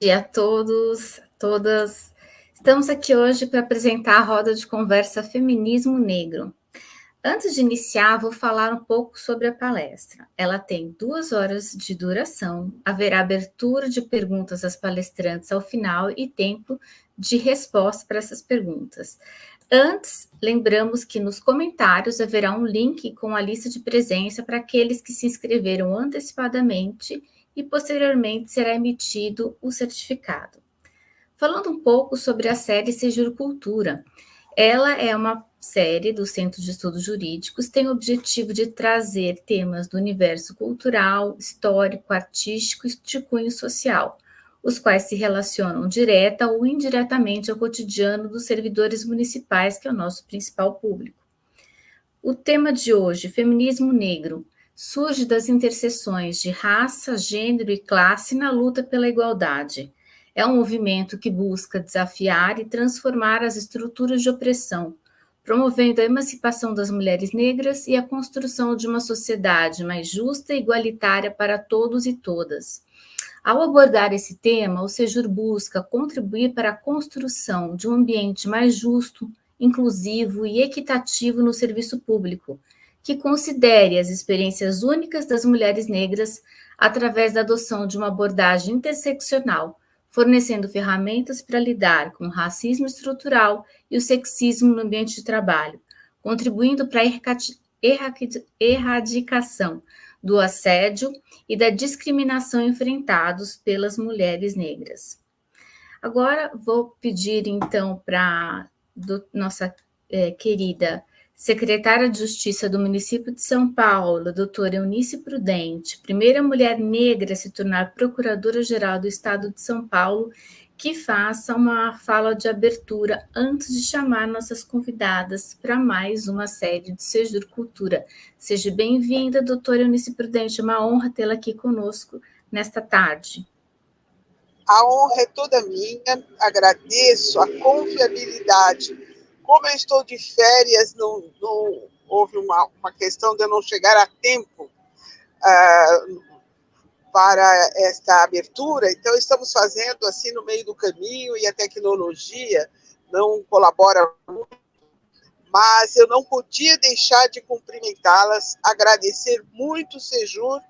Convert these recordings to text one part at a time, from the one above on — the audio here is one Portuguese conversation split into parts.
dia a todos, todas. Estamos aqui hoje para apresentar a roda de conversa Feminismo Negro. Antes de iniciar, vou falar um pouco sobre a palestra. Ela tem 2 horas de duração, haverá abertura de perguntas às palestrantes ao final e tempo de resposta para essas perguntas. Antes, lembramos que nos comentários haverá um link com a lista de presença para aqueles que se inscreveram antecipadamente e posteriormente será emitido o certificado. Falando um pouco sobre a série Sejur Cultura, ela é uma série do Centro de Estudos Jurídicos, tem o objetivo de trazer temas do universo cultural, histórico, artístico e de cunho social, os quais se relacionam direta ou indiretamente ao cotidiano dos servidores municipais, que é o nosso principal público. O tema de hoje, feminismo negro, surge das interseções de raça, gênero e classe na luta pela igualdade. É um movimento que busca desafiar e transformar as estruturas de opressão, promovendo a emancipação das mulheres negras e a construção de uma sociedade mais justa e igualitária para todos e todas. Ao abordar esse tema, o Sejur busca contribuir para a construção de um ambiente mais justo, inclusivo e equitativo no serviço público, que considere as experiências únicas das mulheres negras através da adoção de uma abordagem interseccional, fornecendo ferramentas para lidar com o racismo estrutural e o sexismo no ambiente de trabalho, contribuindo para a erradicação do assédio e da discriminação enfrentados pelas mulheres negras. Agora vou pedir então para nossa querida secretária de Justiça do município de São Paulo, doutora Eunice Prudente, primeira mulher negra a se tornar procuradora-geral do estado de São Paulo, que faça uma fala de abertura antes de chamar nossas convidadas para mais uma série de Sejur Cultura. Seja bem-vinda, doutora Eunice Prudente, é uma honra tê-la aqui conosco nesta tarde. A honra é toda minha, agradeço a confiabilidade. Como eu estou de férias, não houve uma questão de eu não chegar a tempo para esta abertura, então estamos fazendo assim no meio do caminho e a tecnologia não colabora muito, mas eu não podia deixar de cumprimentá-las, agradecer muito o Sejur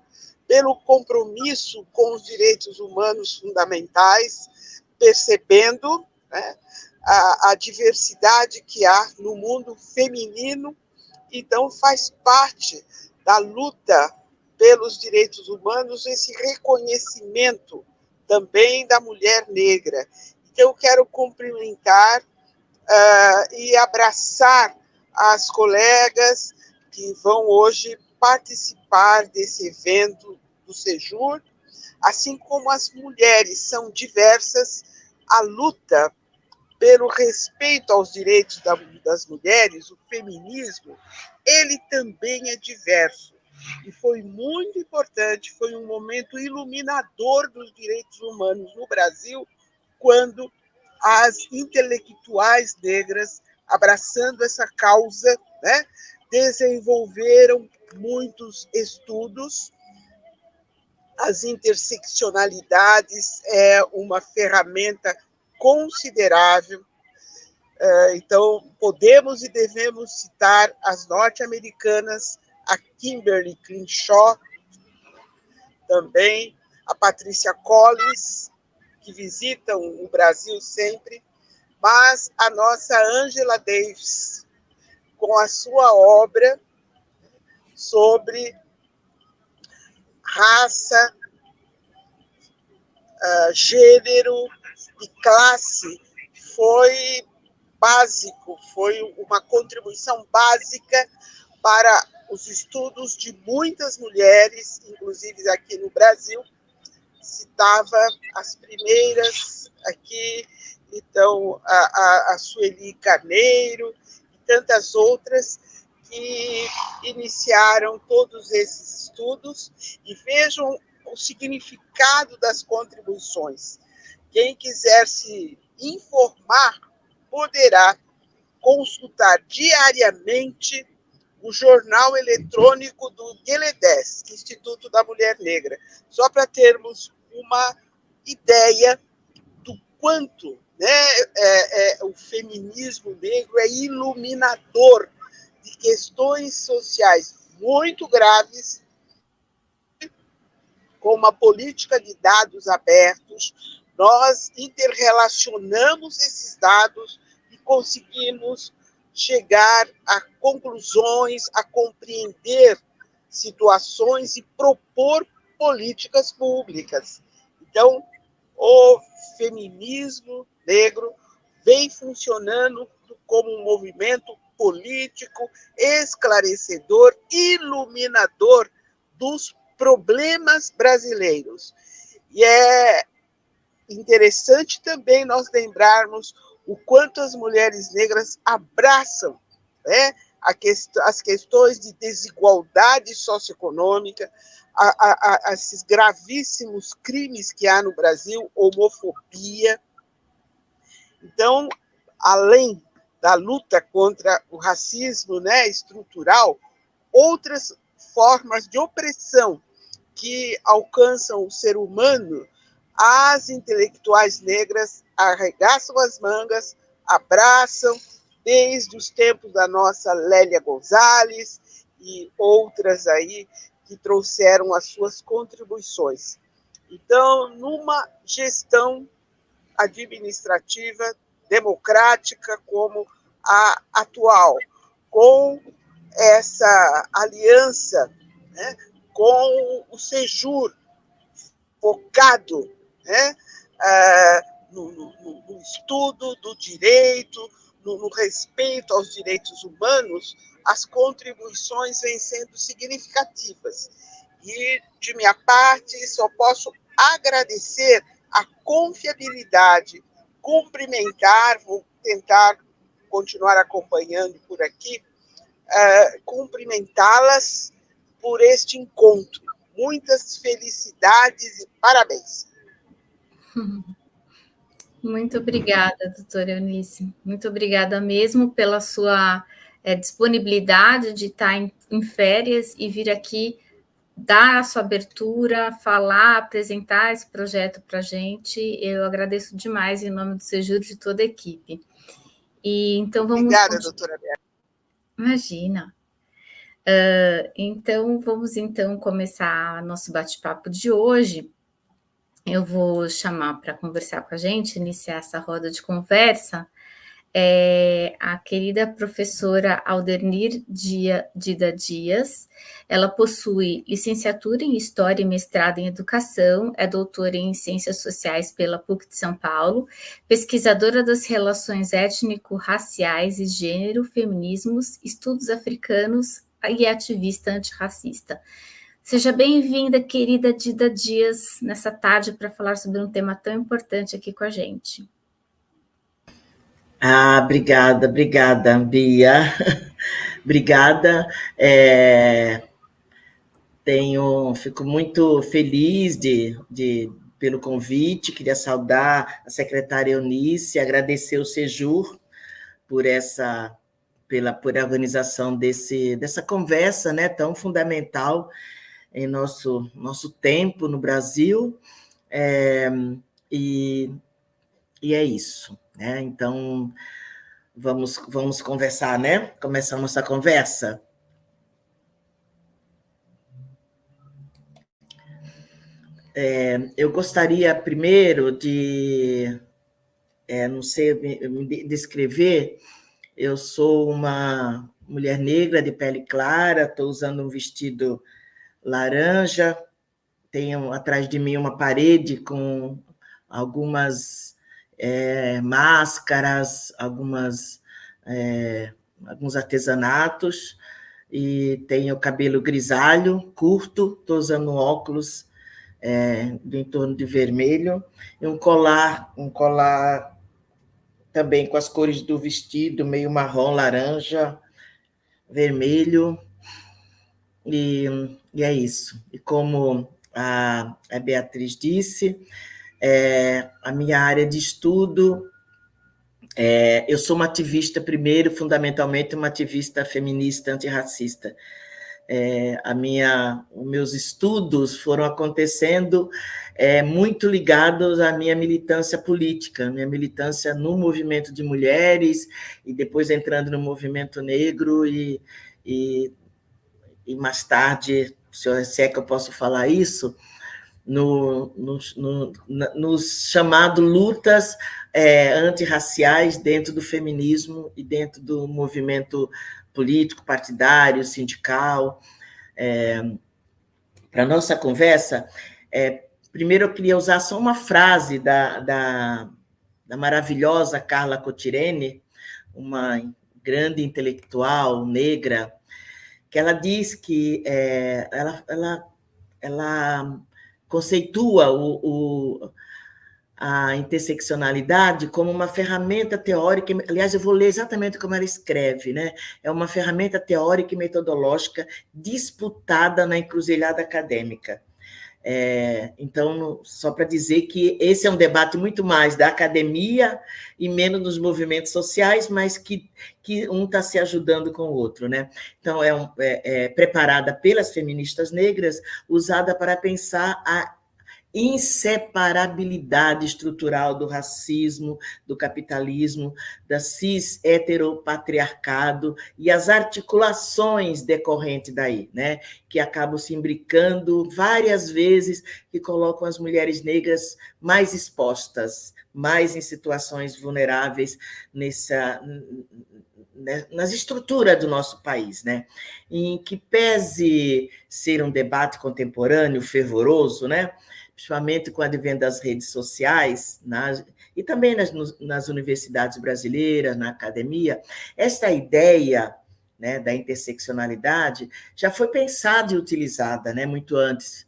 pelo compromisso com os direitos humanos fundamentais, percebendo, né, a diversidade que há no mundo feminino, então faz parte da luta pelos direitos humanos esse reconhecimento também da mulher negra. Então eu quero cumprimentar e abraçar as colegas que vão hoje participar desse evento do Sejur, assim como as mulheres são diversas, a luta pelo respeito aos direitos das mulheres, o feminismo, ele também é diverso. E foi muito importante, foi um momento iluminador dos direitos humanos no Brasil, quando as intelectuais negras, abraçando essa causa, né, desenvolveram muitos estudos. As interseccionalidades é uma ferramenta considerável. Então, podemos e devemos citar as norte-americanas, a Kimberly Crenshaw, também a Patrícia Collins, que visitam o Brasil sempre, mas a nossa Angela Davis, com a sua obra sobre raça, gênero e classe, foi básico, foi uma contribuição básica para os estudos de muitas mulheres, inclusive aqui no Brasil. Citava as primeiras aqui, então a Sueli Carneiro e tantas outras que iniciaram todos esses estudos, e vejam o significado das contribuições. Quem quiser se informar poderá consultar diariamente o jornal eletrônico do GELEDES, Instituto da Mulher Negra, só para termos uma ideia quanto, né, o feminismo negro é iluminador de questões sociais muito graves, com uma política de dados abertos, nós interrelacionamos esses dados e conseguimos chegar a conclusões, a compreender situações e propor políticas públicas. Então, o feminismo negro vem funcionando como um movimento político, esclarecedor, iluminador dos problemas brasileiros. E é interessante também nós lembrarmos o quanto as mulheres negras abraçam, né, as questões de desigualdade socioeconômica, esses gravíssimos crimes que há no Brasil, homofobia. Então, além da luta contra o racismo, né, estrutural, outras formas de opressão que alcançam o ser humano, as intelectuais negras arregaçam as mangas, abraçam, desde os tempos da nossa Lélia Gonzalez e outras aí que trouxeram as suas contribuições. Então, numa gestão administrativa democrática como a atual, com essa aliança, né, com o Sejur, focado, né, no estudo do direito, no respeito aos direitos humanos, as contribuições vêm sendo significativas. E, de minha parte, só posso agradecer a confiabilidade, cumprimentar, vou tentar continuar acompanhando por aqui, cumprimentá-las por este encontro. Muitas felicidades e parabéns. Muito obrigada, doutora Eunice. Muito obrigada mesmo pela sua disponibilidade de estar em férias e vir aqui dar a sua abertura, falar, apresentar esse projeto para a gente. Eu agradeço demais em nome do Sejur e de toda a equipe. E então vamos. Obrigada, doutora Bea. Imagina. Então vamos começar nosso bate-papo de hoje. Eu vou chamar para conversar com a gente, iniciar essa roda de conversa, a querida professora Aldernir Dida Dias. Ela possui licenciatura em História e mestrado em Educação, é doutora em Ciências Sociais pela PUC de São Paulo, pesquisadora das relações étnico-raciais e gênero, feminismos, estudos africanos e ativista antirracista. Seja bem-vinda, querida Dida Dias, nessa tarde para falar sobre um tema tão importante aqui com a gente. Obrigada, Bia. Obrigada. Fico muito feliz pelo convite, queria saudar a secretária Eunice, agradecer o Sejur por a organização dessa conversa, né, tão fundamental em nosso tempo no Brasil, e é isso, né? Então, vamos conversar, né? Começamos essa conversa. Eu gostaria primeiro de, não sei, me descrever. Eu sou uma mulher negra de pele clara, estou usando um vestido laranja, tenho atrás de mim uma parede com algumas máscaras, alguns artesanatos, e tenho cabelo grisalho, curto, estou usando um óculos do entorno de vermelho, e um colar também com as cores do vestido, meio marrom, laranja, vermelho, e é isso. E como a Beatriz disse, a minha área de estudo, eu sou uma ativista, primeiro, fundamentalmente, uma ativista feminista antirracista. os meus estudos foram acontecendo muito ligados à minha militância política, minha militância no movimento de mulheres, e depois entrando no movimento negro, e mais tarde, se é que eu posso falar isso, nos chamados lutas antirraciais dentro do feminismo e dentro do movimento político, partidário, sindical. Para a nossa conversa, primeiro eu queria usar só uma frase da maravilhosa Carla Cotirene, uma grande intelectual negra, que ela diz que ela conceitua a interseccionalidade como uma ferramenta teórica. Aliás, eu vou ler exatamente como ela escreve, né? É uma ferramenta teórica e metodológica disputada na encruzilhada acadêmica. Então, só para dizer que esse é um debate muito mais da academia e menos dos movimentos sociais, mas que um está se ajudando com o outro, né? Então, preparada pelas feministas negras, usada para pensar a inseparabilidade estrutural do racismo, do capitalismo, da cis-heteropatriarcado e as articulações decorrentes daí, né? Que acabam se imbricando várias vezes, que colocam as mulheres negras mais expostas, mais em situações vulneráveis nas estruturas do nosso país, né? Em que pese ser um debate contemporâneo, fervoroso, né? Principalmente com o advento das redes sociais, e também nas universidades brasileiras, na academia, esta ideia, né, da interseccionalidade já foi pensada e utilizada, né, muito antes.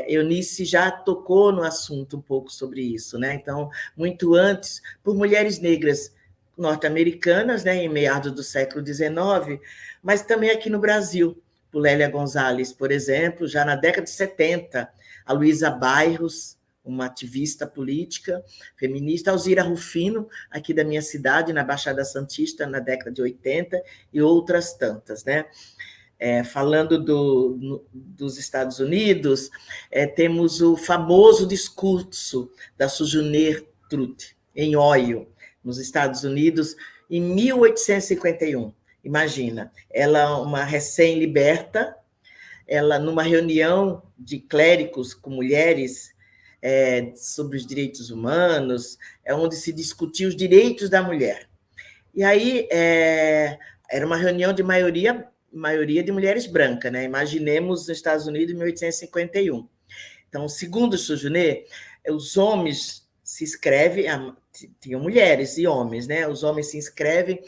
Eunice já tocou no assunto um pouco sobre isso, né? Então, muito antes, por mulheres negras norte-americanas, né, em meados do século XIX, mas também aqui no Brasil, por Lélia Gonzalez, por exemplo, já na década de 70, a Luísa Bairros, uma ativista política, feminista, Alzira Rufino, aqui da minha cidade, na Baixada Santista, na década de 80, e outras tantas, né? Falando dos Estados Unidos, temos o famoso discurso da Sojourner Truth, em Ohio, nos Estados Unidos, em 1851. Imagina, ela, uma recém-liberta, ela, numa reunião de clérigos com mulheres sobre os direitos humanos, onde se discutia os direitos da mulher. E aí era uma reunião de maioria de mulheres brancas, né? Imaginemos nos Estados Unidos em 1851. Então, segundo Sojourner, os homens se inscrevem, tinham mulheres e homens, né? Os homens se inscrevem,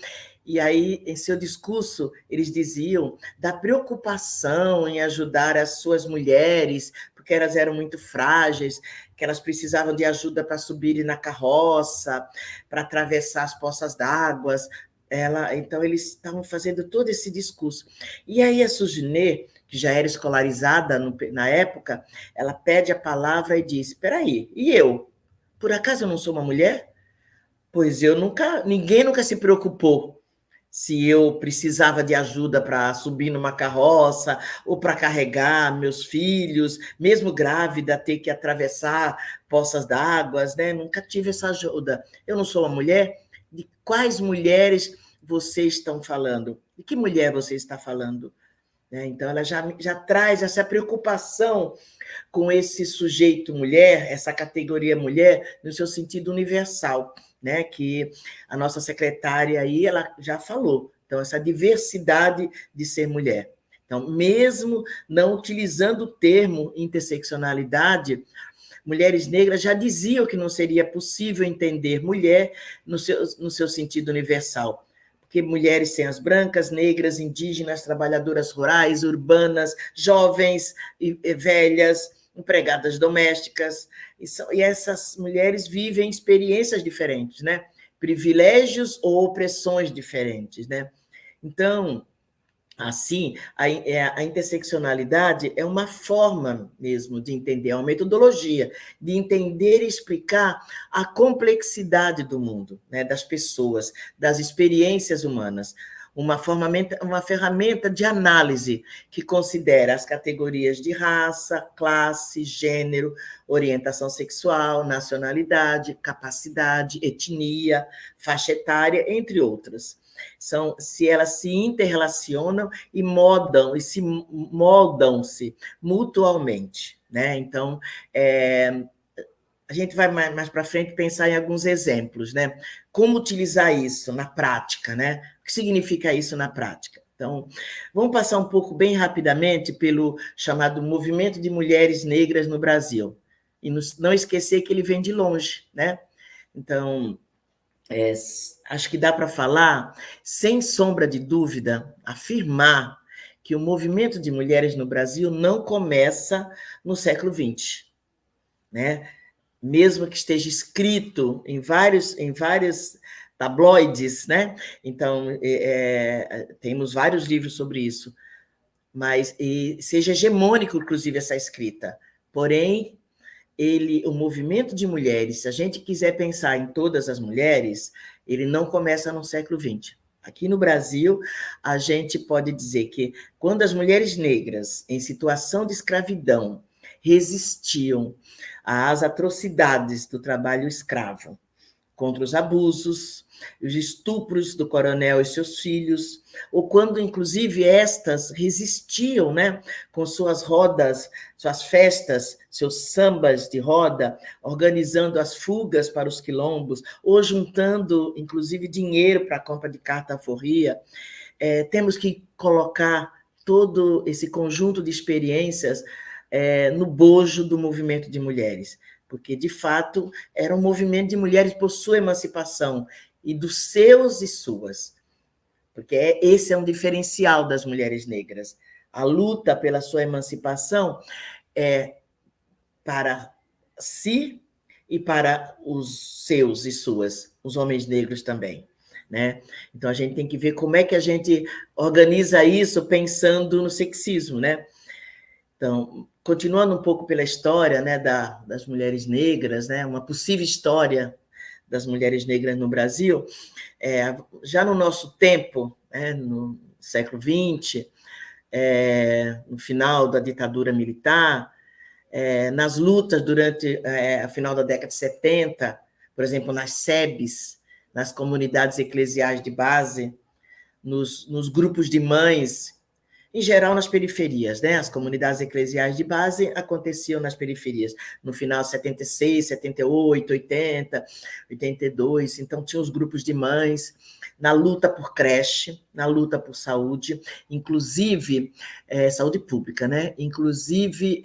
e aí, em seu discurso, eles diziam da preocupação em ajudar as suas mulheres, porque elas eram muito frágeis, que elas precisavam de ajuda para subirem na carroça, para atravessar as poças d'água. Então, eles estavam fazendo todo esse discurso. E aí, a Sojourner, que já era escolarizada na época, ela pede a palavra e diz: espera aí, e eu? Por acaso eu não sou uma mulher? Pois ninguém nunca se preocupou se eu precisava de ajuda para subir numa carroça ou para carregar meus filhos, mesmo grávida, ter que atravessar poças d'água, né? Nunca tive essa ajuda. Eu não sou uma mulher? De quais mulheres vocês estão falando? De que mulher você está falando? Então, ela já traz essa preocupação com esse sujeito mulher, essa categoria mulher, no seu sentido universal, né? Que a nossa secretária aí, ela já falou. Então, essa diversidade de ser mulher. Então, mesmo não utilizando o termo interseccionalidade, mulheres negras já diziam que não seria possível entender mulher no seu sentido universal. Porque mulheres sem as brancas, negras, indígenas, trabalhadoras rurais, urbanas, jovens e velhas, empregadas domésticas, e essas mulheres vivem experiências diferentes, né? Privilégios ou opressões diferentes, né? Então, assim, a interseccionalidade é uma forma mesmo de entender, é uma metodologia de entender e explicar a complexidade do mundo, né, das pessoas, das experiências humanas. uma ferramenta de análise que considera as categorias de raça, classe, gênero, orientação sexual, nacionalidade, capacidade, etnia, faixa etária, entre outras. Se elas se interrelacionam e moldam-se mutualmente, né? Então, a gente vai mais para frente pensar em alguns exemplos, né? Como utilizar isso na prática, né? O que significa isso na prática? Então, vamos passar um pouco bem rapidamente pelo chamado Movimento de Mulheres Negras no Brasil. E não esquecer que ele vem de longe, né? Então, acho que dá para falar, sem sombra de dúvida, afirmar que o movimento de mulheres no Brasil não começa no século XX, né? Mesmo que esteja escrito em vários tabloides, né? Então, temos vários livros sobre isso, mas seja hegemônico, inclusive, essa escrita. Porém, o movimento de mulheres, se a gente quiser pensar em todas as mulheres, ele não começa no século XX. Aqui no Brasil, a gente pode dizer que quando as mulheres negras, em situação de escravidão, resistiam às atrocidades do trabalho escravo, contra os abusos, os estupros do coronel e seus filhos, ou quando, inclusive, estas resistiam, né, com suas rodas, suas festas, seus sambas de roda, organizando as fugas para os quilombos, ou juntando, inclusive, dinheiro para a compra de carta-alforria, temos que colocar todo esse conjunto de experiências no bojo do movimento de mulheres, porque, de fato, era um movimento de mulheres por sua emancipação, e dos seus e suas, porque esse é um diferencial das mulheres negras. A luta pela sua emancipação é para si e para os seus e suas, os homens negros também, né? Então, a gente tem que ver como é que a gente organiza isso pensando no sexismo, né? Então, continuando um pouco pela história, né, das mulheres negras, né, uma possível história das mulheres negras no Brasil, já no nosso tempo, no século XX, no final da ditadura militar, nas lutas durante a final da década de 70, por exemplo, nas SEBs, nas comunidades eclesiais de base, nos grupos de mães, em geral nas periferias, né? As comunidades eclesiais de base aconteciam nas periferias, no final de 76, 78, 80, 82, então tinha os grupos de mães, na luta por creche, na luta por saúde, inclusive, saúde pública, né? Inclusive,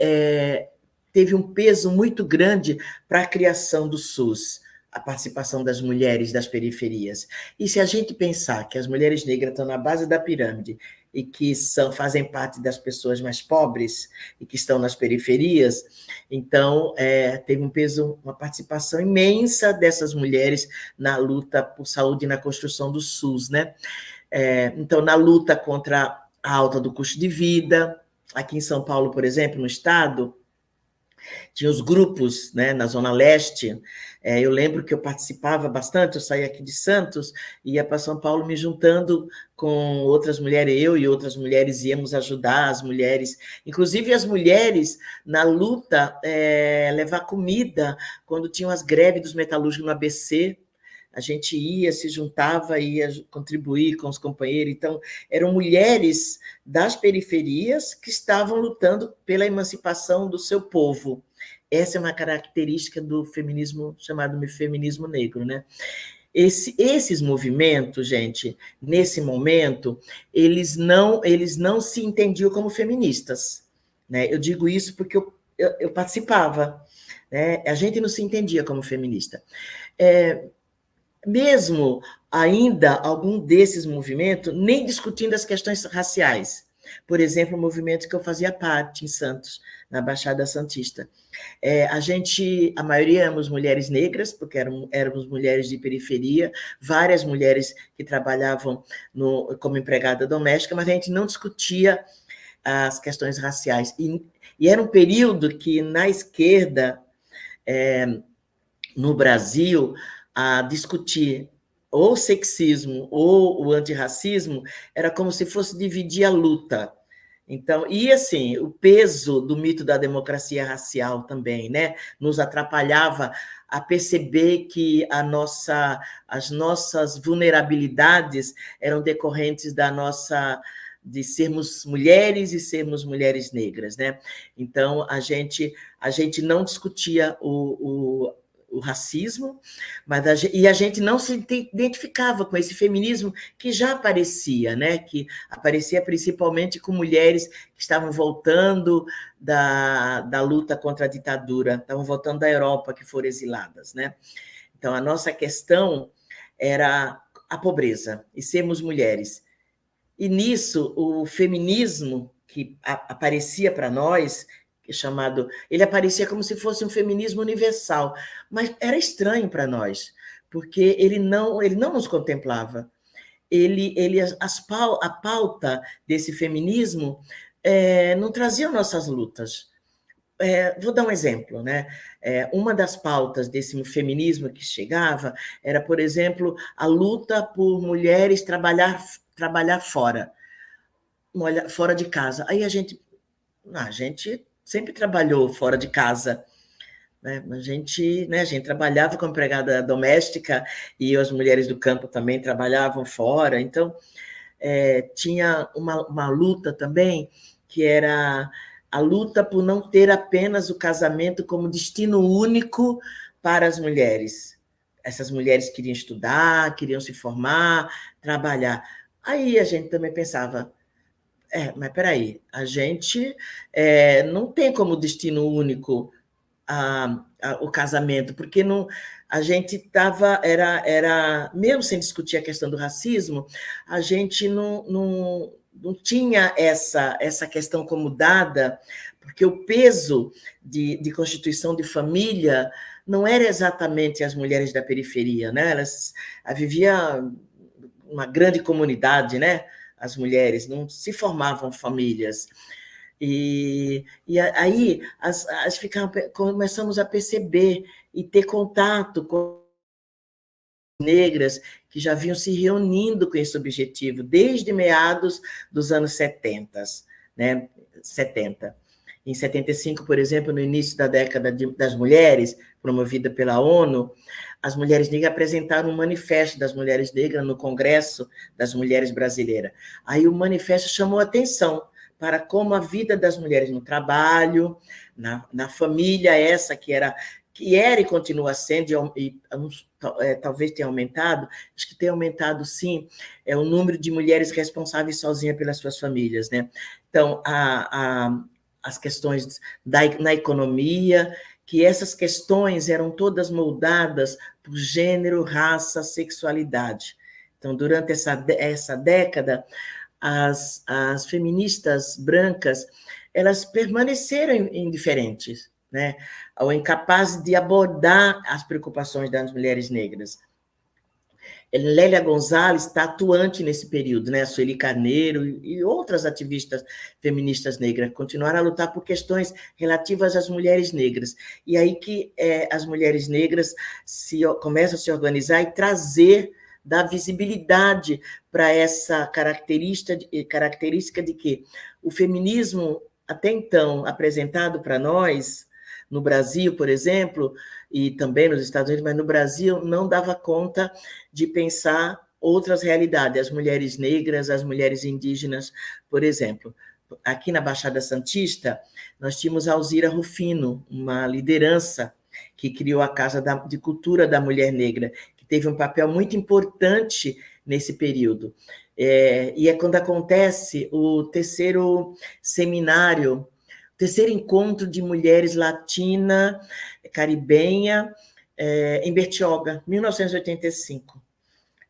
teve um peso muito grande para a criação do SUS, a participação das mulheres das periferias. E se a gente pensar que as mulheres negras estão na base da pirâmide e que fazem parte das pessoas mais pobres e que estão nas periferias, então teve um peso, uma participação imensa dessas mulheres na luta por saúde e na construção do SUS, né? Então, na luta contra a alta do custo de vida, aqui em São Paulo, por exemplo, no estado, tinha os grupos, né, na Zona Leste. Eu lembro que eu participava bastante, eu saía aqui de Santos, ia para São Paulo me juntando com outras mulheres, eu e outras mulheres íamos ajudar as mulheres, inclusive as mulheres na luta, levar comida, quando tinham as greves dos metalúrgicos no ABC, a gente ia, se juntava, ia contribuir com os companheiros. Então, eram mulheres das periferias que estavam lutando pela emancipação do seu povo. Essa é uma característica do feminismo, chamado feminismo negro, né? Esses movimentos, gente, nesse momento, eles não se entendiam como feministas, né? Eu digo isso porque eu participava, né? A gente não se entendia como feminista. Mesmo ainda algum desses movimentos nem discutindo as questões raciais. Por exemplo, o movimento que eu fazia parte em Santos, na Baixada Santista. A maioria éramos mulheres negras, porque éramos mulheres de periferia, várias mulheres que trabalhavam como empregada doméstica, mas a gente não discutia as questões raciais. E era um período que, na esquerda, no Brasil, a discutir ou o sexismo ou o antirracismo, era como se fosse dividir a luta. Então, e assim, o peso do mito da democracia racial também, né, nos atrapalhava a perceber que as nossas vulnerabilidades eram decorrentes de sermos mulheres e sermos mulheres negras, né? Então, a gente não discutia o racismo, mas a gente não se identificava com esse feminismo que já aparecia, né? Que aparecia principalmente com mulheres que estavam voltando da luta contra a ditadura, estavam voltando da Europa, que foram exiladas, né? Então, a nossa questão era a pobreza e sermos mulheres. E nisso, o feminismo que aparecia para nós, ele aparecia como se fosse um feminismo universal, mas era estranho para nós, porque ele não nos contemplava. A pauta desse feminismo não trazia nossas lutas. Vou dar um exemplo, né? Uma das pautas desse feminismo que chegava era, por exemplo, a luta por mulheres trabalhar fora de casa. Aí a gente sempre trabalhou fora de casa, né? A gente trabalhava como empregada doméstica e as mulheres do campo também trabalhavam fora. Então, tinha uma luta também que era a luta por não ter apenas o casamento como destino único para as mulheres. Essas mulheres queriam estudar, queriam se formar, trabalhar. Aí a gente também pensava, mas peraí, a gente não tem como destino único o casamento, porque não, a gente estava, mesmo sem discutir a questão do racismo, a gente não tinha essa questão como dada, porque o peso de constituição de família não era exatamente as mulheres da periferia, né? Elas viviam uma grande comunidade, né? As mulheres não se formavam famílias. E aí começamos a perceber e ter contato com negras que já vinham se reunindo com esse objetivo desde meados dos anos 70, né? 70. Em 75, por exemplo, no início da década das mulheres, promovida pela ONU, as mulheres negras apresentaram um manifesto das mulheres negras no Congresso das Mulheres Brasileiras. Aí o manifesto chamou atenção para como a vida das mulheres no trabalho, na família, essa que era e continua sendo, talvez tenha aumentado, acho que tem aumentado sim, o número de mulheres responsáveis sozinhas pelas suas famílias, né? Então, as questões na economia, que essas questões eram todas moldadas por gênero, raça, sexualidade. Então, durante essa década, as feministas brancas, elas permaneceram indiferentes, né? Ou incapazes de abordar as preocupações das mulheres negras. Lélia Gonzalez está atuante nesse período, né? A Sueli Carneiro e outras ativistas feministas negras continuaram a lutar por questões relativas às mulheres negras. E aí que as mulheres negras começam a se organizar e dar visibilidade para essa característica de que o feminismo, até então, apresentado para nós, no Brasil, por exemplo, e também nos Estados Unidos, mas no Brasil não dava conta de pensar outras realidades, as mulheres negras, as mulheres indígenas, por exemplo. Aqui na Baixada Santista, nós tínhamos a Alzira Rufino, uma liderança que criou a Casa de Cultura da Mulher Negra, que teve um papel muito importante nesse período. E é quando acontece o terceiro seminário, o terceiro encontro de mulheres latina, caribenha, em Bertioga, 1985.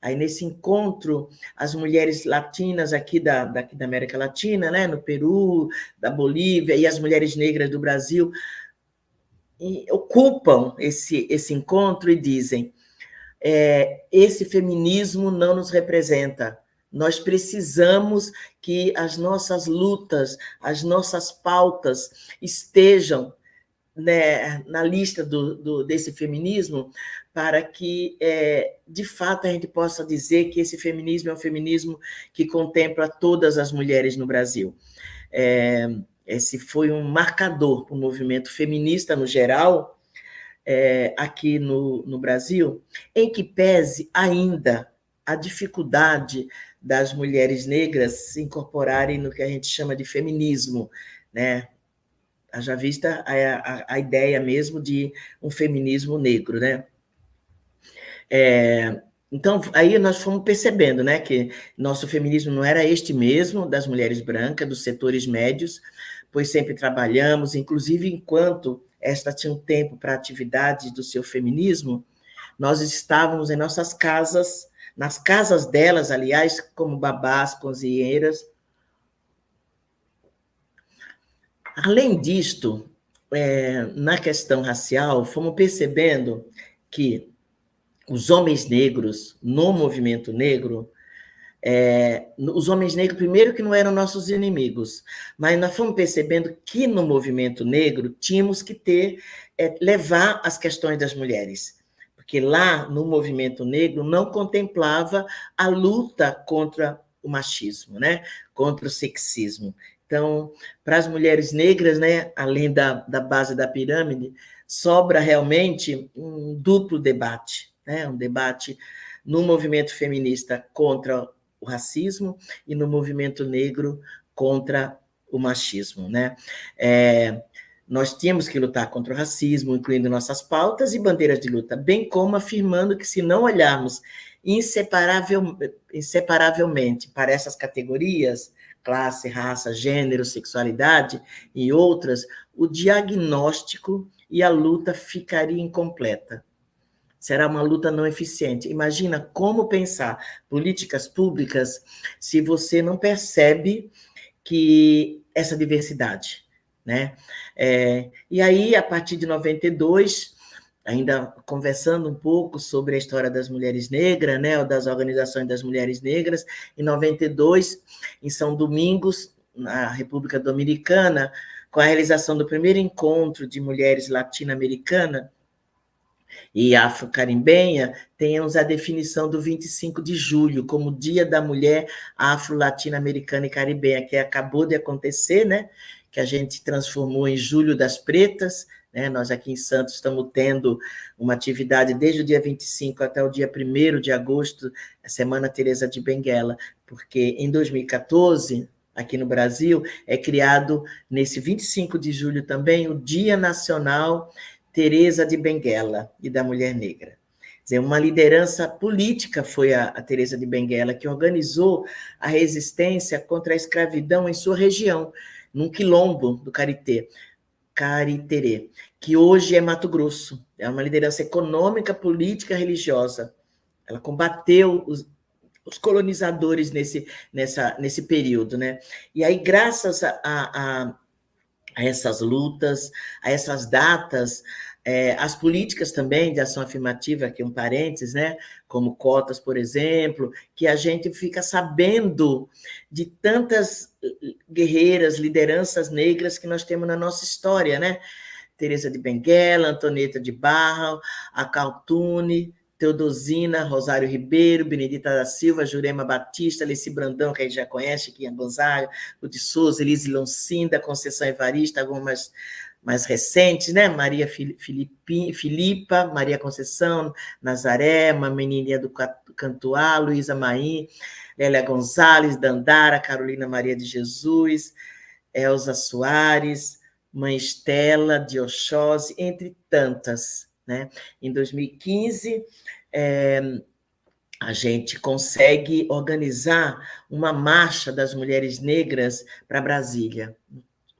Aí, nesse encontro, as mulheres latinas aqui da América Latina, né, no Peru, da Bolívia, e as mulheres negras do Brasil, ocupam esse encontro e dizem: esse feminismo não nos representa. Nós precisamos que as nossas lutas, as nossas pautas estejam né, na lista desse feminismo, para que, de fato, a gente possa dizer que esse feminismo é um feminismo que contempla todas as mulheres no Brasil. Esse foi um marcador para o movimento feminista no geral, aqui no Brasil, em que pese ainda a dificuldade das mulheres negras se incorporarem no que a gente chama de feminismo, né? Haja vista a ideia mesmo de um feminismo negro, né? Então, aí nós fomos percebendo, né, que nosso feminismo não era este mesmo, das mulheres brancas, dos setores médios, pois sempre trabalhamos, inclusive enquanto esta tinha um tempo para atividade do seu feminismo, nós estávamos em nossas casas, nas casas delas, aliás, como babás, cozinheiras. Além disto, na questão racial, fomos percebendo que os homens negros, no movimento negro, os homens negros, primeiro que não eram nossos inimigos, mas nós fomos percebendo que no movimento negro tínhamos que levar as questões das mulheres, porque lá no movimento negro não contemplava a luta contra o machismo, né? Contra o sexismo. Então, para as mulheres negras, né, além da base da pirâmide, sobra realmente um duplo debate, né? Um debate no movimento feminista contra o racismo e no movimento negro contra o machismo, né? Nós tínhamos que lutar contra o racismo, incluindo nossas pautas e bandeiras de luta, bem como afirmando que, se não olharmos inseparavelmente para essas categorias, classe, raça, gênero, sexualidade e outras, o diagnóstico e a luta ficaria incompleta. Será uma luta não eficiente. Imagina como pensar políticas públicas se você não percebe que essa diversidade, né? E aí, a partir de 92, ainda conversando um pouco sobre a história das mulheres negras, né, ou das organizações das mulheres negras, em 92, em São Domingos, na República Dominicana, com a realização do primeiro encontro de mulheres latino-americanas e afro-carimbenha, temos a definição do 25 de julho como Dia da Mulher Afro-Latino-Americana e Caribenha, que acabou de acontecer, né? Que a gente transformou em Julho das Pretas, né? Nós aqui em Santos estamos tendo uma atividade desde o dia 25 até o dia 1º de agosto, a Semana Teresa de Benguela, porque em 2014, aqui no Brasil, é criado, nesse 25 de julho também, o Dia Nacional Teresa de Benguela e da Mulher Negra. Quer dizer, uma liderança política foi a Teresa de Benguela, que organizou a resistência contra a escravidão em sua região, num quilombo do Cariterê, que hoje é Mato Grosso. É uma liderança econômica, política, religiosa. Ela combateu os colonizadores nesse período, né? E aí, graças a essas lutas, a essas datas, as políticas também de ação afirmativa, aqui um parênteses, né? Como cotas, por exemplo, que a gente fica sabendo de tantas guerreiras, lideranças negras que nós temos na nossa história, né? Teresa de Benguela, Antonieta de Barra, a Caltune, Teodosina, Rosário Ribeiro, Benedita da Silva, Jurema Batista, Alice Brandão, que a gente já conhece, Chiquinha Gonzaga, Ruth Souza, Elise Loncinda, Conceição Evarista, algumas mais recentes, né? Maria Filipa, Maria Conceição, Nazaré, uma menininha do Cantuá, Luísa Maim, Lélia Gonzalez, Dandara, Carolina Maria de Jesus, Elza Soares, Mãe Estela, de Oxóssi, entre tantas, né? Em 2015, a gente consegue organizar uma marcha das mulheres negras para Brasília.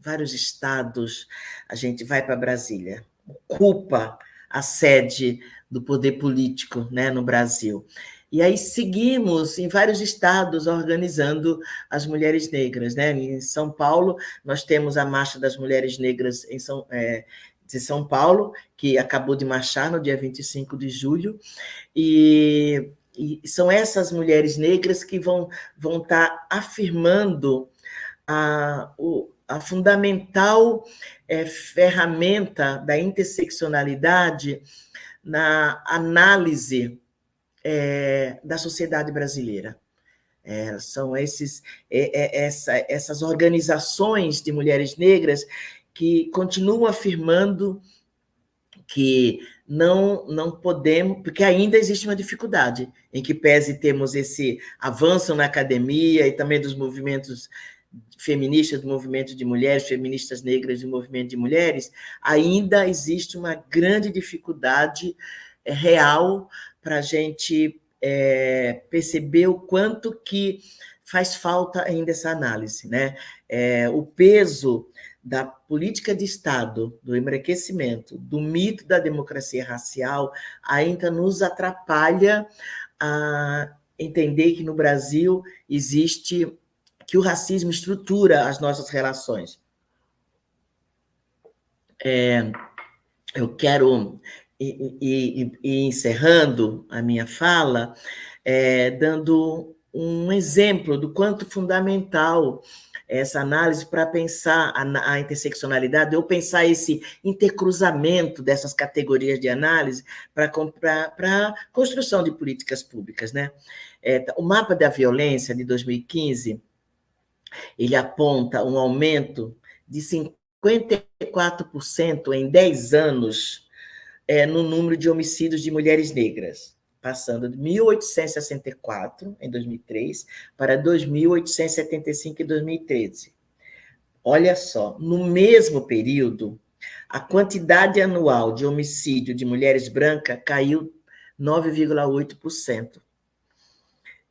Vários estados, a gente vai para Brasília, ocupa a sede do poder político, né, no Brasil. E aí seguimos em vários estados organizando as mulheres negras, né? Em São Paulo, nós temos a Marcha das Mulheres Negras de São Paulo, que acabou de marchar no dia 25 de julho, e são essas mulheres negras que vão estar afirmando a fundamental ferramenta da interseccionalidade na análise da sociedade brasileira. São essas organizações de mulheres negras que continuam afirmando que não podemos, porque ainda existe uma dificuldade, em que pese temos esse avanço na academia e também dos movimentos feministas, do movimento de mulheres, feministas negras e do movimento de mulheres, ainda existe uma grande dificuldade real para a gente perceber o quanto que faz falta ainda essa análise, né? O peso da política de Estado, do embranquecimento, do mito da democracia racial, ainda nos atrapalha a entender que no Brasil existe, que o racismo estrutura as nossas relações. Eu quero ir encerrando a minha fala, dando um exemplo do quanto fundamental essa análise para pensar a interseccionalidade, ou pensar esse intercruzamento dessas categorias de análise para a construção de políticas públicas, né? O mapa da violência de 2015, ele aponta um aumento de 54% em 10 anos no número de homicídios de mulheres negras, passando de 1.864 em 2003 para 2.875 em 2013. Olha só, no mesmo período, a quantidade anual de homicídio de mulheres brancas caiu 9,8%,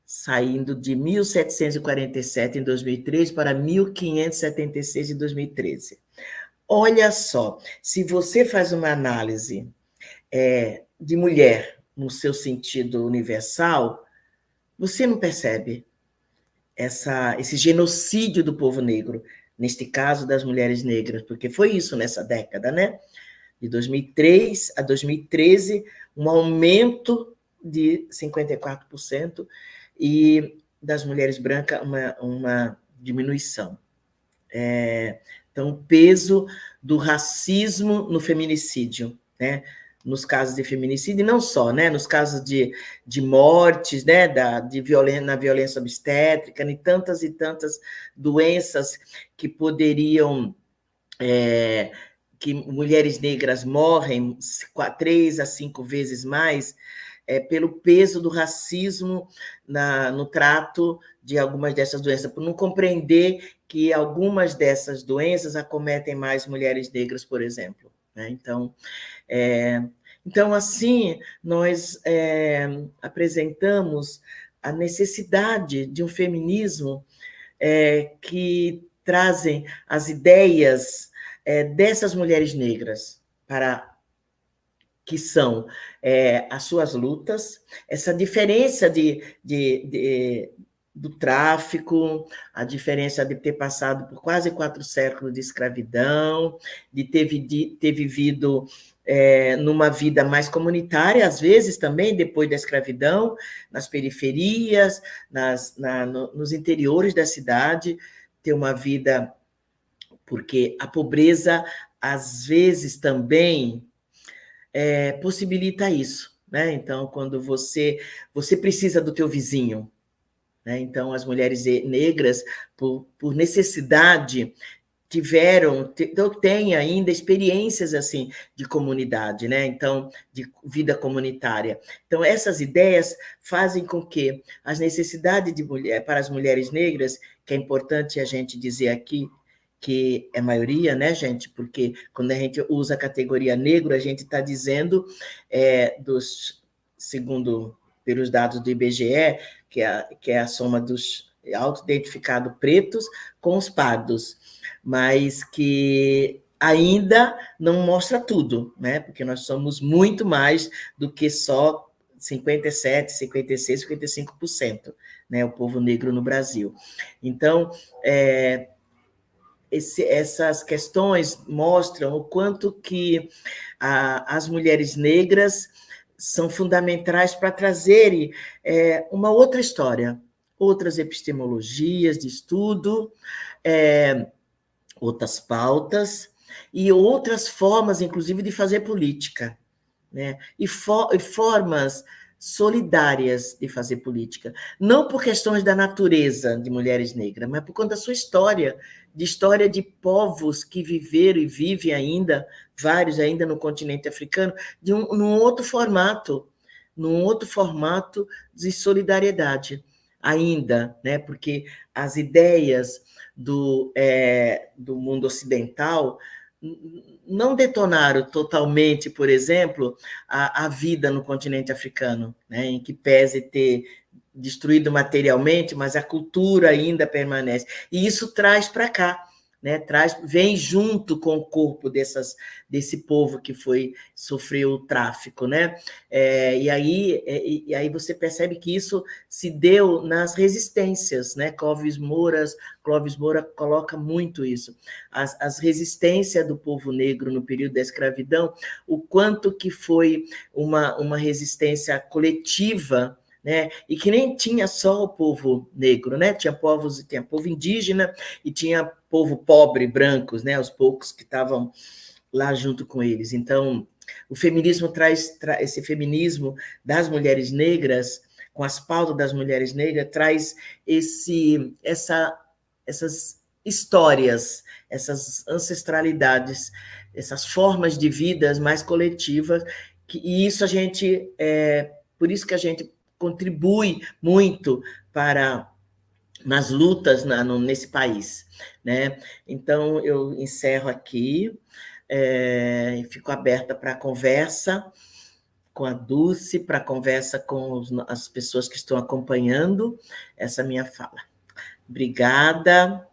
saindo de 1.747 em 2003 para 1.576 em 2013. Olha só, se você faz uma análise de mulher no seu sentido universal, você não percebe esse genocídio do povo negro, neste caso das mulheres negras, porque foi isso nessa década, né? De 2003 a 2013, um aumento de 54%, e das mulheres brancas uma diminuição. Então, o peso do racismo no feminicídio, né? Nos casos de feminicídio, e não só, né? Nos casos de mortes, né? Na violência obstétrica, e tantas doenças que poderiam... que mulheres negras morrem 3 a 5 vezes mais pelo peso do racismo no trato de algumas dessas doenças, por não compreender que algumas dessas doenças acometem mais mulheres negras, por exemplo, né? Então, assim, nós apresentamos a necessidade de um feminismo que trazem as ideias dessas mulheres negras que são as suas lutas, essa diferença do tráfico, a diferença de ter passado por quase 4 séculos de escravidão, de ter vivido numa vida mais comunitária, às vezes também, depois da escravidão, nas periferias, nos interiores da cidade, ter uma vida... Porque a pobreza, às vezes, também possibilita isso, né? Então, quando você precisa do teu vizinho, né? Então, as mulheres negras, por necessidade, têm ainda experiências assim de comunidade, né? Então, de vida comunitária. Então, essas ideias fazem com que as necessidades para as mulheres negras, que é importante a gente dizer aqui, que é maioria, né, gente? Porque quando a gente usa a categoria negro, a gente está dizendo, segundo pelos dados do IBGE, que é a soma dos auto-identificados pretos com os pardos, mas que ainda não mostra tudo, né? Porque nós somos muito mais do que só 57%, 56%, 55%, né? O povo negro no Brasil. Então, essas questões mostram o quanto que as mulheres negras são fundamentais para trazerem uma outra história, outras epistemologias de estudo, outras pautas e outras formas, inclusive, de fazer política, né? E formas solidárias de fazer política, não por questões da natureza de mulheres negras, mas por conta da sua história de povos que viveram e vivem ainda, vários ainda no continente africano, num outro formato de solidariedade ainda, né? Porque as ideias do mundo ocidental não detonaram totalmente, por exemplo, a vida no continente africano, né, em que pese ter destruído materialmente, mas a cultura ainda permanece. E isso traz para cá, né, vem junto com o corpo desse povo que sofreu o tráfico, né? E aí você percebe que isso se deu nas resistências, né? Clovis Moura coloca muito isso, as resistências do povo negro no período da escravidão, o quanto que foi uma resistência coletiva, né? E que nem tinha só o povo negro, né? Tinha povo indígena e tinha povo pobre, brancos, né? Os poucos que estavam lá junto com eles. Então, o feminismo traz esse feminismo das mulheres negras, com as pautas das mulheres negras, traz essas histórias, essas ancestralidades, essas formas de vidas mais coletivas, e isso por isso que a gente contribui muito para nas lutas nesse país, né? Então eu encerro aqui, e fico aberta para a conversa com a Dulce, para a conversa com as pessoas que estão acompanhando essa minha fala. Obrigada,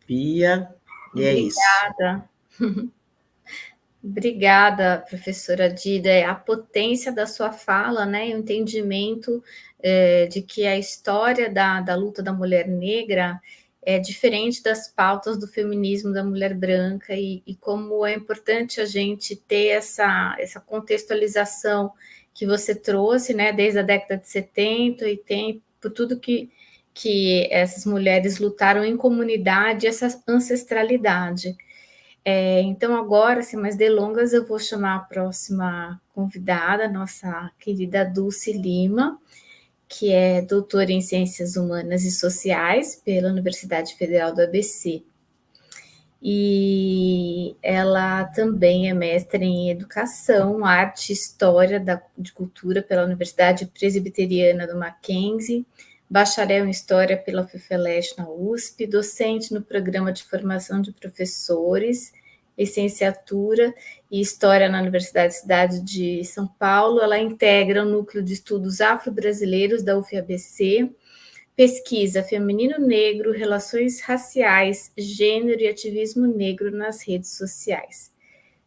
Pia, e é isso. Obrigada. Obrigada, professora Dida. A potência da sua fala, né, e o entendimento de que a história da luta da mulher negra é diferente das pautas do feminismo da mulher branca e como é importante a gente ter essa contextualização que você trouxe, né, desde a década de 70 e tem por tudo que essas mulheres lutaram em comunidade, essa ancestralidade. Então, agora, sem mais delongas, eu vou chamar a próxima convidada, nossa querida Dulce Lima, que é doutora em Ciências Humanas e Sociais pela Universidade Federal do ABC. E ela também é mestre em Educação, Arte e História de Cultura pela Universidade Presbiteriana do Mackenzie, bacharel em História pela UFLeste na USP, docente no Programa de Formação de Professores, licenciatura e História na Universidade Cidade de São Paulo. Ela integra o Núcleo de Estudos Afro-Brasileiros da UFABC, pesquisa feminino negro, relações raciais, gênero e ativismo negro nas redes sociais.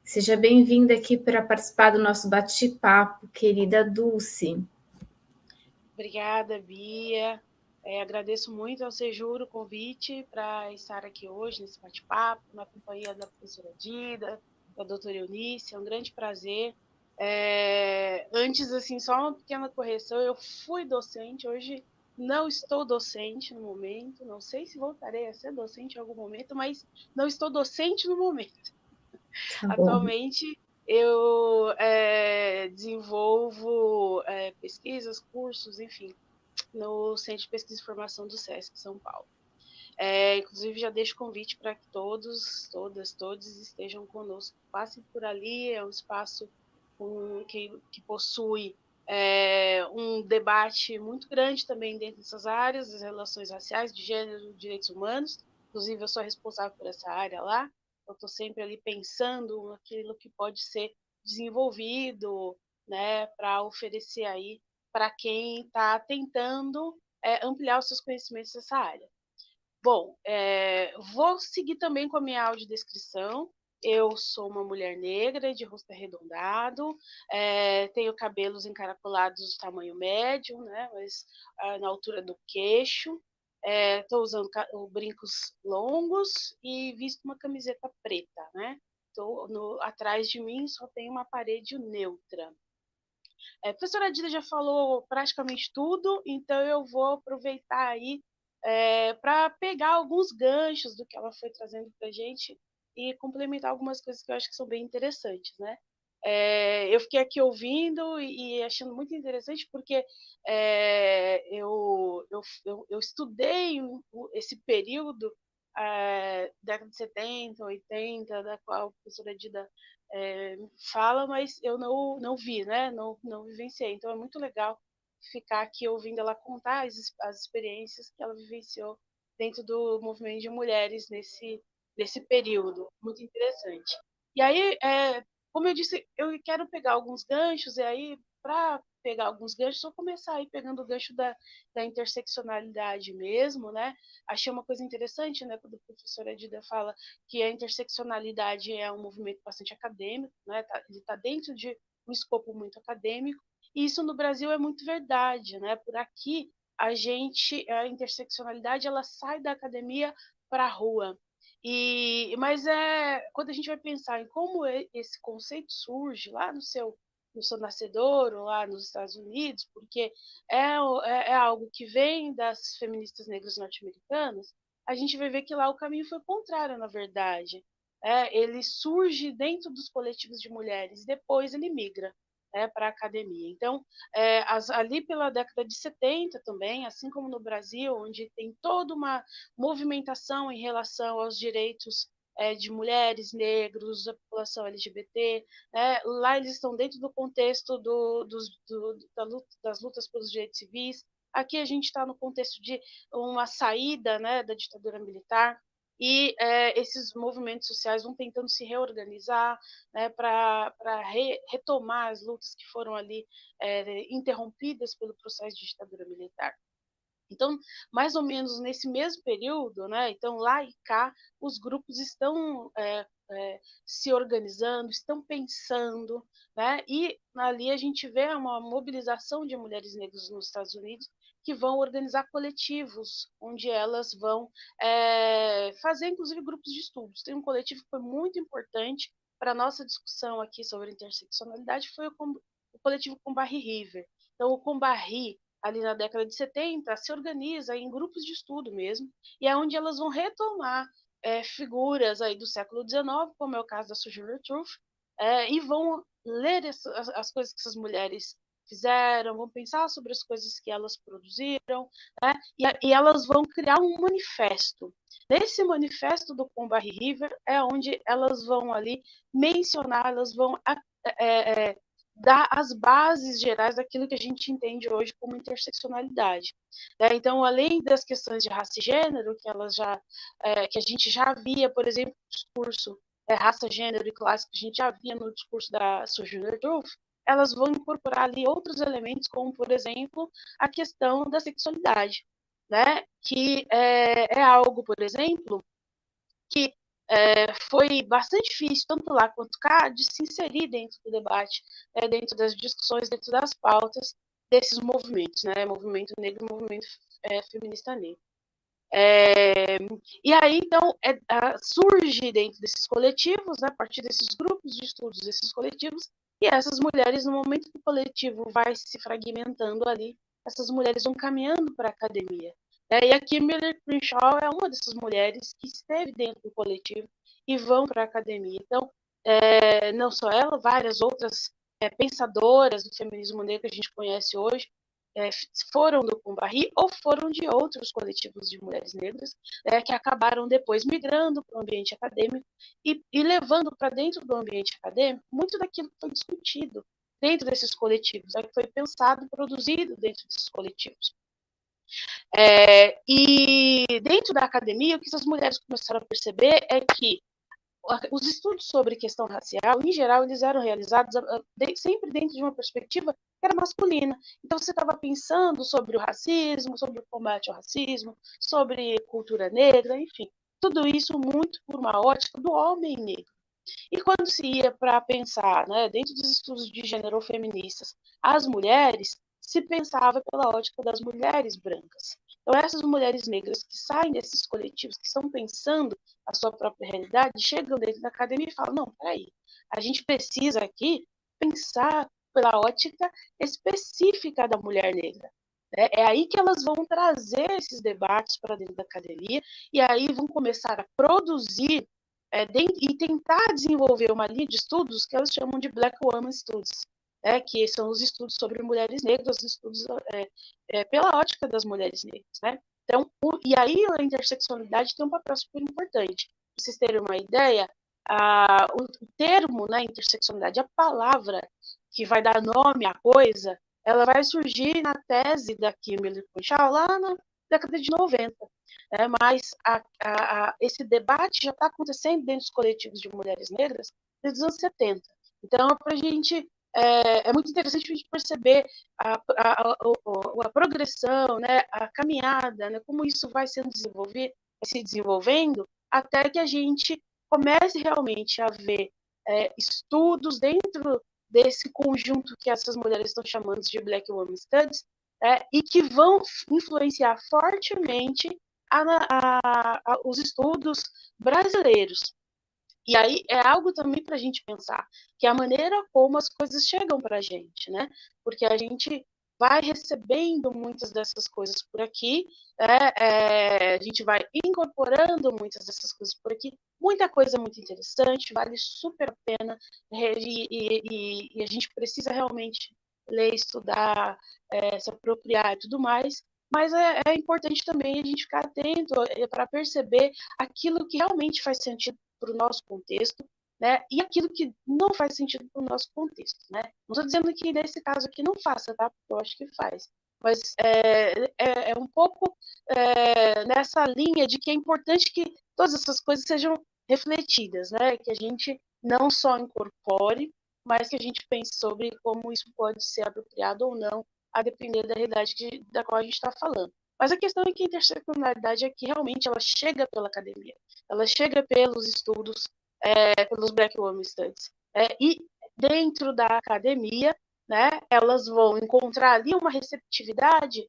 Seja bem-vinda aqui para participar do nosso bate-papo, querida Dulce. Obrigada, Bia. Agradeço muito ao Sejuro o convite para estar aqui hoje nesse bate-papo, na companhia da professora Dida, da doutora Eunice. É um grande prazer. Antes, assim, só uma pequena correção, eu fui docente, hoje não estou docente no momento, não sei se voltarei a ser docente em algum momento, mas não estou docente no momento. Atualmente, eu desenvolvo pesquisas, cursos, enfim, no Centro de Pesquisa e Formação do SESC São Paulo. Inclusive, já deixo convite para que todos estejam conosco. Passem por ali, é um espaço que possui um debate muito grande também dentro dessas áreas, das relações raciais, de gênero, direitos humanos. Inclusive, eu sou responsável por essa área lá. Eu estou sempre ali pensando naquilo que pode ser desenvolvido, né, para oferecer aí para quem está tentando ampliar os seus conhecimentos nessa área. Bom, vou seguir também com a minha audiodescrição. Eu sou uma mulher negra, de rosto arredondado, tenho cabelos encaracolados de tamanho médio, né, mas na altura do queixo. Estou usando brincos longos e visto uma camiseta preta, né? Atrás de mim só tem uma parede neutra. A professora Dida já falou praticamente tudo, então eu vou aproveitar aí para pegar alguns ganchos do que ela foi trazendo para a gente e complementar algumas coisas que eu acho que são bem interessantes, né? Eu fiquei aqui ouvindo e achando muito interessante porque eu estudei esse período, década de 70, 80, da qual a professora Dida fala, mas eu não vi, né? Não vivenciei. Então é muito legal ficar aqui ouvindo ela contar as experiências que ela vivenciou dentro do movimento de mulheres nesse período. Muito interessante. E aí, como eu disse, eu quero pegar alguns ganchos, e aí, para pegar alguns ganchos, vou começar aí pegando o gancho da interseccionalidade mesmo, né? Achei uma coisa interessante, né, quando a professora Dida fala que a interseccionalidade é um movimento bastante acadêmico, né? Ele está dentro de um escopo muito acadêmico, e isso no Brasil é muito verdade, né? Por aqui, a interseccionalidade, ela sai da academia para a rua. Mas quando a gente vai pensar em como esse conceito surge lá no seu nascedouro, lá nos Estados Unidos, porque é algo que vem das feministas negras norte-americanas, a gente vai ver que lá o caminho foi contrário, na verdade. Ele surge dentro dos coletivos de mulheres, depois ele migra, para a academia. Então, ali pela década de 70 também, assim como no Brasil, onde tem toda uma movimentação em relação aos direitos de mulheres, negros, da população LGBT, né? Lá eles estão dentro do contexto das lutas pelos direitos civis. Aqui a gente está no contexto de uma saída, né, da ditadura militar, e esses movimentos sociais vão tentando se reorganizar, né, para retomar as lutas que foram ali interrompidas pelo processo de ditadura militar. Então, mais ou menos nesse mesmo período, né, então lá e cá, os grupos estão se organizando, estão pensando, né, e ali a gente vê uma mobilização de mulheres negras nos Estados Unidos que vão organizar coletivos, onde elas vão fazer, inclusive, grupos de estudos. Tem um coletivo que foi muito importante para a nossa discussão aqui sobre interseccionalidade, foi o coletivo Combahee River. Então, o Combahee, ali na década de 70, se organiza em grupos de estudo mesmo, e é onde elas vão retomar figuras aí do século XIX, como é o caso da Sojourner Truth, e vão ler as coisas que essas mulheres fizeram, vão pensar sobre as coisas que elas produziram, né? E elas vão criar um manifesto. Nesse manifesto do Combahee River é onde elas vão ali mencionar, elas vão dar as bases gerais daquilo que a gente entende hoje como interseccionalidade. Então, além das questões de raça e gênero, que a gente já via, por exemplo, no discurso raça, gênero e classe, que a gente já via no discurso da Sojourner Truth, elas vão incorporar ali outros elementos, como, por exemplo, a questão da sexualidade, né? Que é algo, por exemplo, que foi bastante difícil, tanto lá quanto cá, de se inserir dentro do debate, dentro das discussões, dentro das pautas desses movimentos, né? Movimento negro e movimento feminista negro. E aí, então, surge dentro desses coletivos, né, a partir desses grupos de estudos, desses coletivos, e essas mulheres, no momento que o coletivo vai se fragmentando ali, essas mulheres vão caminhando para a academia. E a Kimberly Crenshaw é uma dessas mulheres que esteve dentro do coletivo e vão para a academia. Então, não só ela, várias outras pensadoras do feminismo negro que a gente conhece hoje, foram do Combahee ou foram de outros coletivos de mulheres negras que acabaram depois migrando para o ambiente acadêmico e levando para dentro do ambiente acadêmico muito daquilo que foi discutido dentro desses coletivos, que foi pensado, produzido dentro desses coletivos. E dentro da academia, o que essas mulheres começaram a perceber é que os estudos sobre questão racial, em geral, eles eram realizados sempre dentro de uma perspectiva que era masculina. Então, você estava pensando sobre o racismo, sobre o combate ao racismo, sobre cultura negra, enfim, tudo isso muito por uma ótica do homem negro. E quando se ia para pensar, né, dentro dos estudos de gênero feministas, as mulheres, se pensava pela ótica das mulheres brancas. Então, essas mulheres negras que saem desses coletivos, que estão pensando a sua própria realidade, chegam dentro da academia e falam, não, peraí, a gente precisa aqui pensar pela ótica específica da mulher negra. né? É aí que elas vão trazer esses debates para dentro da academia, e aí vão começar a produzir e tentar desenvolver uma linha de estudos que elas chamam de Black Women Studies, que são os estudos sobre mulheres negras, os estudos pela ótica das mulheres negras, né? Então, e aí a interseccionalidade tem um papel super importante. Para vocês terem uma ideia, o termo, né, interseccionalidade, a palavra que vai dar nome à coisa, ela vai surgir na tese da Kimberly Crenshaw lá na década de 90. Mas esse debate já está acontecendo dentro dos coletivos de mulheres negras desde os anos 70. Então, para a gente é muito interessante a gente perceber a progressão, né, a caminhada, né, como isso vai se desenvolvendo, até que a gente comece realmente a ver estudos dentro desse conjunto que essas mulheres estão chamando de Black Women Studies, e que vão influenciar fortemente os estudos brasileiros. E aí é algo também para a gente pensar, que é a maneira como as coisas chegam para a gente, né? Porque a gente vai recebendo muitas dessas coisas por aqui, a gente vai incorporando muitas dessas coisas por aqui, muita coisa muito interessante, vale super a pena, e a gente precisa realmente ler, estudar, se apropriar e tudo mais, mas é importante também a gente ficar atento para perceber aquilo que realmente faz sentido para o nosso contexto, né? E aquilo que não faz sentido para o nosso contexto, né? Não estou dizendo que nesse caso aqui não faça, tá? Porque eu acho que faz. Mas é um pouco nessa linha de que é importante que todas essas coisas sejam refletidas, né? Que a gente não só incorpore, mas que a gente pense sobre como isso pode ser apropriado ou não, a depender da realidade da qual a gente está falando. Mas a questão é que a interseccionalidade é que realmente ela chega pela academia, ela chega pelos estudos, pelos Black Women Studies. E dentro da academia, né, elas vão encontrar ali uma receptividade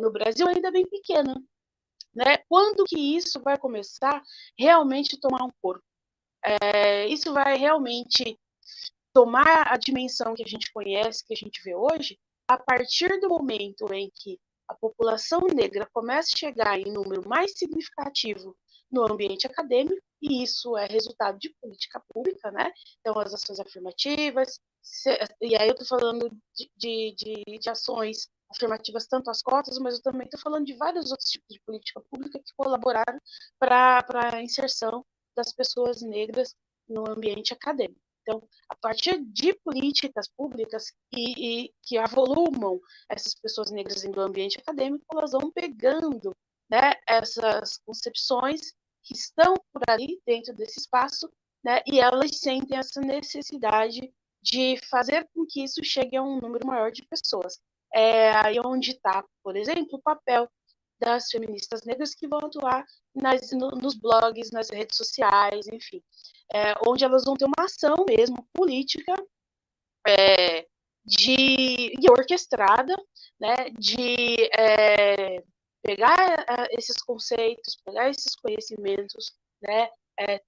no Brasil ainda bem pequena. Né? Quando que isso vai começar realmente a tomar um corpo? Isso vai realmente tomar a dimensão que a gente conhece, que a gente vê hoje, a partir do momento em que a população negra começa a chegar em número mais significativo no ambiente acadêmico, e isso é resultado de política pública, né? Então, as ações afirmativas, e aí eu estou falando de ações afirmativas tanto às cotas, mas eu também estou falando de vários outros tipos de política pública que colaboraram para a inserção das pessoas negras no ambiente acadêmico. Então, a partir de políticas públicas que avolumam essas pessoas negras do ambiente acadêmico, elas vão pegando, né, essas concepções que estão por ali dentro desse espaço, né, e elas sentem essa necessidade de fazer com que isso chegue a um número maior de pessoas. Aí onde está, por exemplo, o papel das feministas negras que vão atuar nos blogs, nas redes sociais, enfim, onde elas vão ter uma ação mesmo política e orquestrada, né, de pegar esses conceitos, pegar esses conhecimentos, né,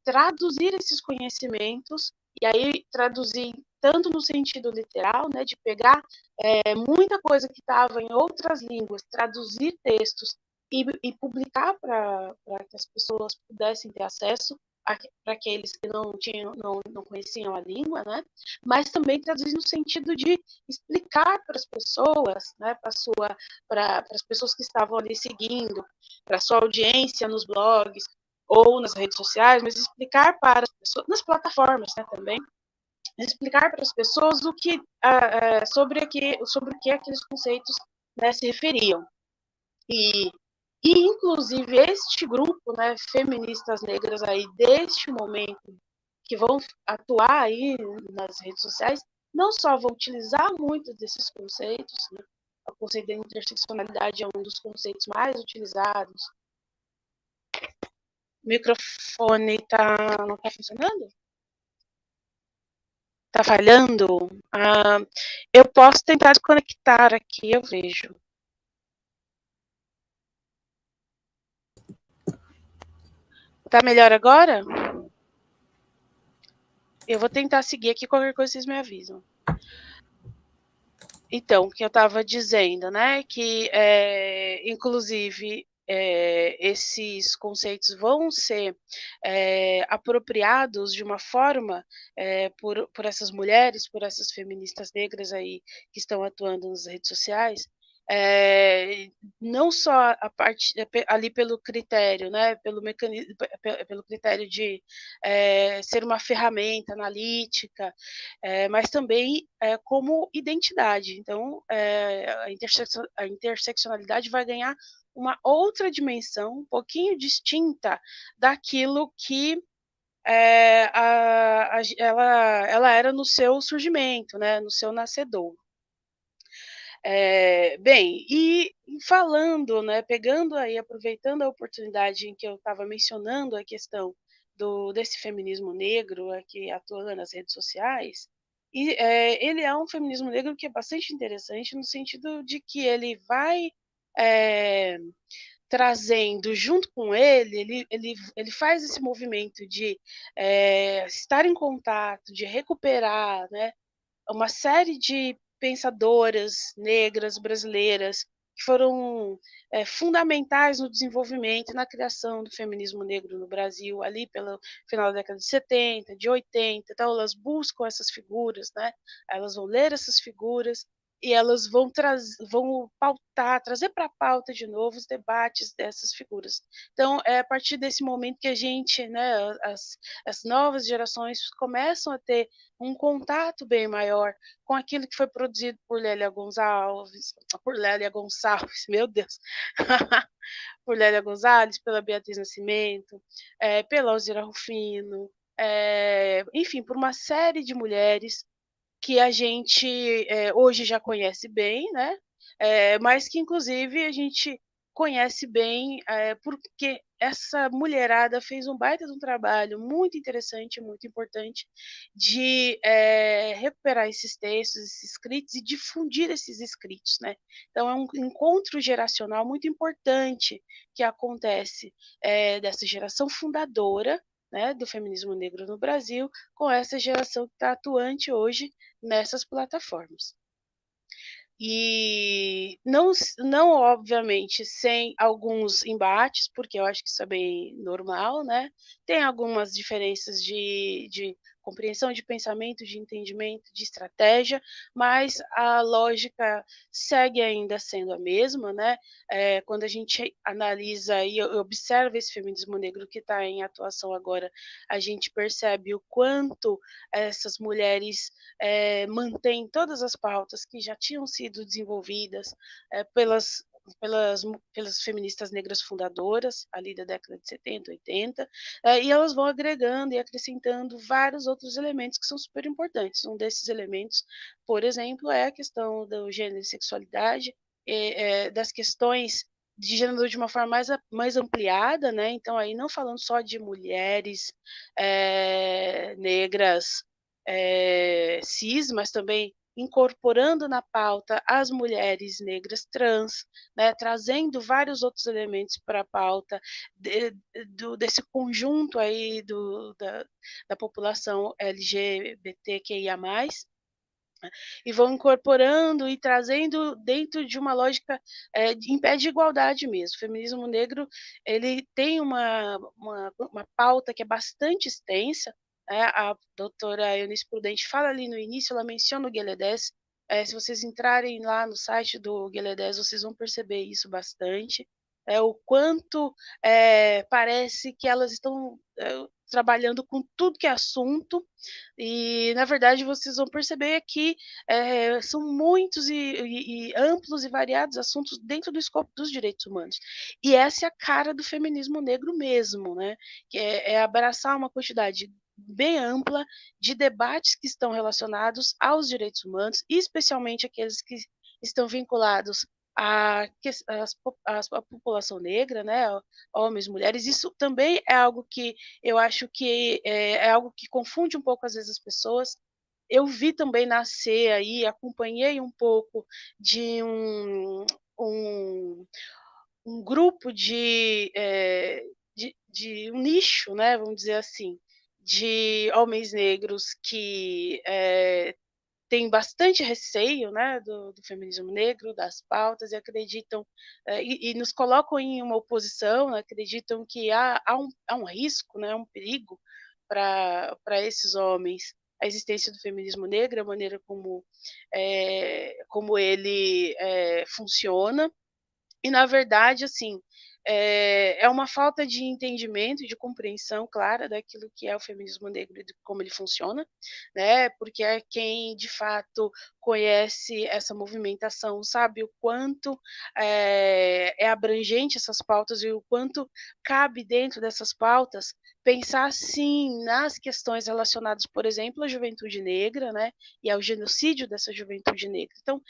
traduzir esses conhecimentos, e aí traduzir tanto no sentido literal, né, de pegar muita coisa que estava em outras línguas, traduzir textos e publicar para que as pessoas pudessem ter acesso, para aqueles que não conheciam a língua, né? Mas também traduzir no sentido de explicar para as pessoas, né, para as pessoas que estavam ali seguindo, para a sua audiência nos blogs ou nas redes sociais, mas explicar para as pessoas, nas plataformas, né, também, explicar para as pessoas sobre o que aqueles conceitos, né, se referiam. E inclusive, este grupo, né, feministas negras aí, deste momento, que vão atuar aí nas redes sociais, não só vão utilizar muitos desses conceitos, né, o conceito da interseccionalidade é um dos conceitos mais utilizados. O microfone não está funcionando? Está falhando? Eu posso tentar desconectar aqui, eu vejo. Tá melhor agora? Eu vou tentar seguir aqui, qualquer coisa vocês me avisam. Então, o que eu estava dizendo, né, que, inclusive, esses conceitos vão ser, apropriados de uma forma, por essas mulheres, por essas feministas negras aí que estão atuando nas redes sociais, não só a parte ali pelo critério, né, pelo critério de, ser uma ferramenta analítica, mas também como identidade. Então, a interseccionalidade vai ganhar uma outra dimensão, um pouquinho distinta daquilo que ela era no seu surgimento, né, no seu nascedor. Bem, e falando, né, pegando aí, aproveitando a oportunidade em que eu estava mencionando a questão desse feminismo negro que atua nas redes sociais, e ele é um feminismo negro que é bastante interessante no sentido de que ele vai eh, trazendo junto com ele faz esse movimento de estar em contato, de recuperar, né, uma série de pensadoras negras brasileiras que foram fundamentais no desenvolvimento e na criação do feminismo negro no Brasil, ali pelo final da década de 70, de 80. Então, elas buscam essas figuras, né? Elas vão ler essas figuras e elas vão pautar, trazer para a pauta de novo os debates dessas figuras. Então, é a partir desse momento que a gente, né, as novas gerações começam a ter um contato bem maior com aquilo que foi produzido por Lélia Gonçalves, meu Deus, por Lélia Gonzalez, pela Beatriz Nascimento, pela Alzira Rufino, enfim, por uma série de mulheres que a gente hoje já conhece bem, né? Mas que inclusive a gente conhece bem porque essa mulherada fez um baita de um trabalho muito interessante, muito importante de recuperar esses textos, esses escritos e difundir esses escritos, né? Então é um encontro geracional muito importante que acontece dessa geração fundadora, né, do feminismo negro no Brasil, com essa geração que está atuante hoje nessas plataformas. E não obviamente sem alguns embates, porque eu acho que isso é bem normal, né? Tem algumas diferenças de compreensão de pensamento, de entendimento, de estratégia, mas a lógica segue ainda sendo a mesma, né? Quando a gente analisa e observa esse feminismo negro que está em atuação agora, a gente percebe o quanto essas mulheres mantêm todas as pautas que já tinham sido desenvolvidas pelas feministas negras fundadoras, ali da década de 70, 80, e elas vão agregando e acrescentando vários outros elementos que são super importantes. Um desses elementos, por exemplo, é a questão do gênero e sexualidade, das questões de gênero de uma forma mais ampliada, né? Então, aí não falando só de mulheres negras cis, mas também incorporando na pauta as mulheres negras trans, né, trazendo vários outros elementos para a pauta desse conjunto aí da população LGBTQIA+, e vão incorporando e trazendo dentro de uma lógica em pé de igualdade mesmo. O feminismo negro ele tem uma pauta que é bastante extensa, né? A doutora Eunice Prudente fala ali no início, ela menciona o Guelé-10. Se vocês entrarem lá no site do Guelé-10, vocês vão perceber isso bastante. O quanto parece que elas estão trabalhando com tudo que é assunto, e na verdade vocês vão perceber que são muitos e amplos e variados assuntos dentro do escopo dos direitos humanos. E essa é a cara do feminismo negro mesmo, né? Que é abraçar uma quantidade bem ampla de debates que estão relacionados aos direitos humanos, especialmente aqueles que estão vinculados à população negra, né, homens, mulheres. Isso também é algo que eu acho que é algo que confunde um pouco às vezes as pessoas. Eu vi também nascer aí, acompanhei um pouco de um, um grupo de um nicho, né, vamos dizer assim, de homens negros que têm bastante receio, né, do feminismo negro, das pautas, e acreditam, e nos colocam em uma oposição, né, acreditam que há um risco, né, um perigo para esses homens, a existência do feminismo negro, a maneira como ele funciona. E na verdade, assim, é uma falta de entendimento, de compreensão clara daquilo que é o feminismo negro e de como ele funciona, né, porque é quem de fato conhece essa movimentação, sabe o quanto é abrangente essas pautas e o quanto cabe dentro dessas pautas pensar sim nas questões relacionadas, por exemplo, à juventude negra, né, e ao genocídio dessa juventude negra. Então,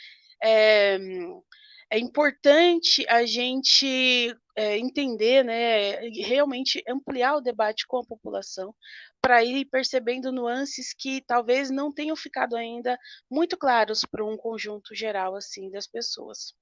eh é importante a gente entender, né, e realmente ampliar o debate com a população, para ir percebendo nuances que talvez não tenham ficado ainda muito claros para um conjunto geral assim das pessoas.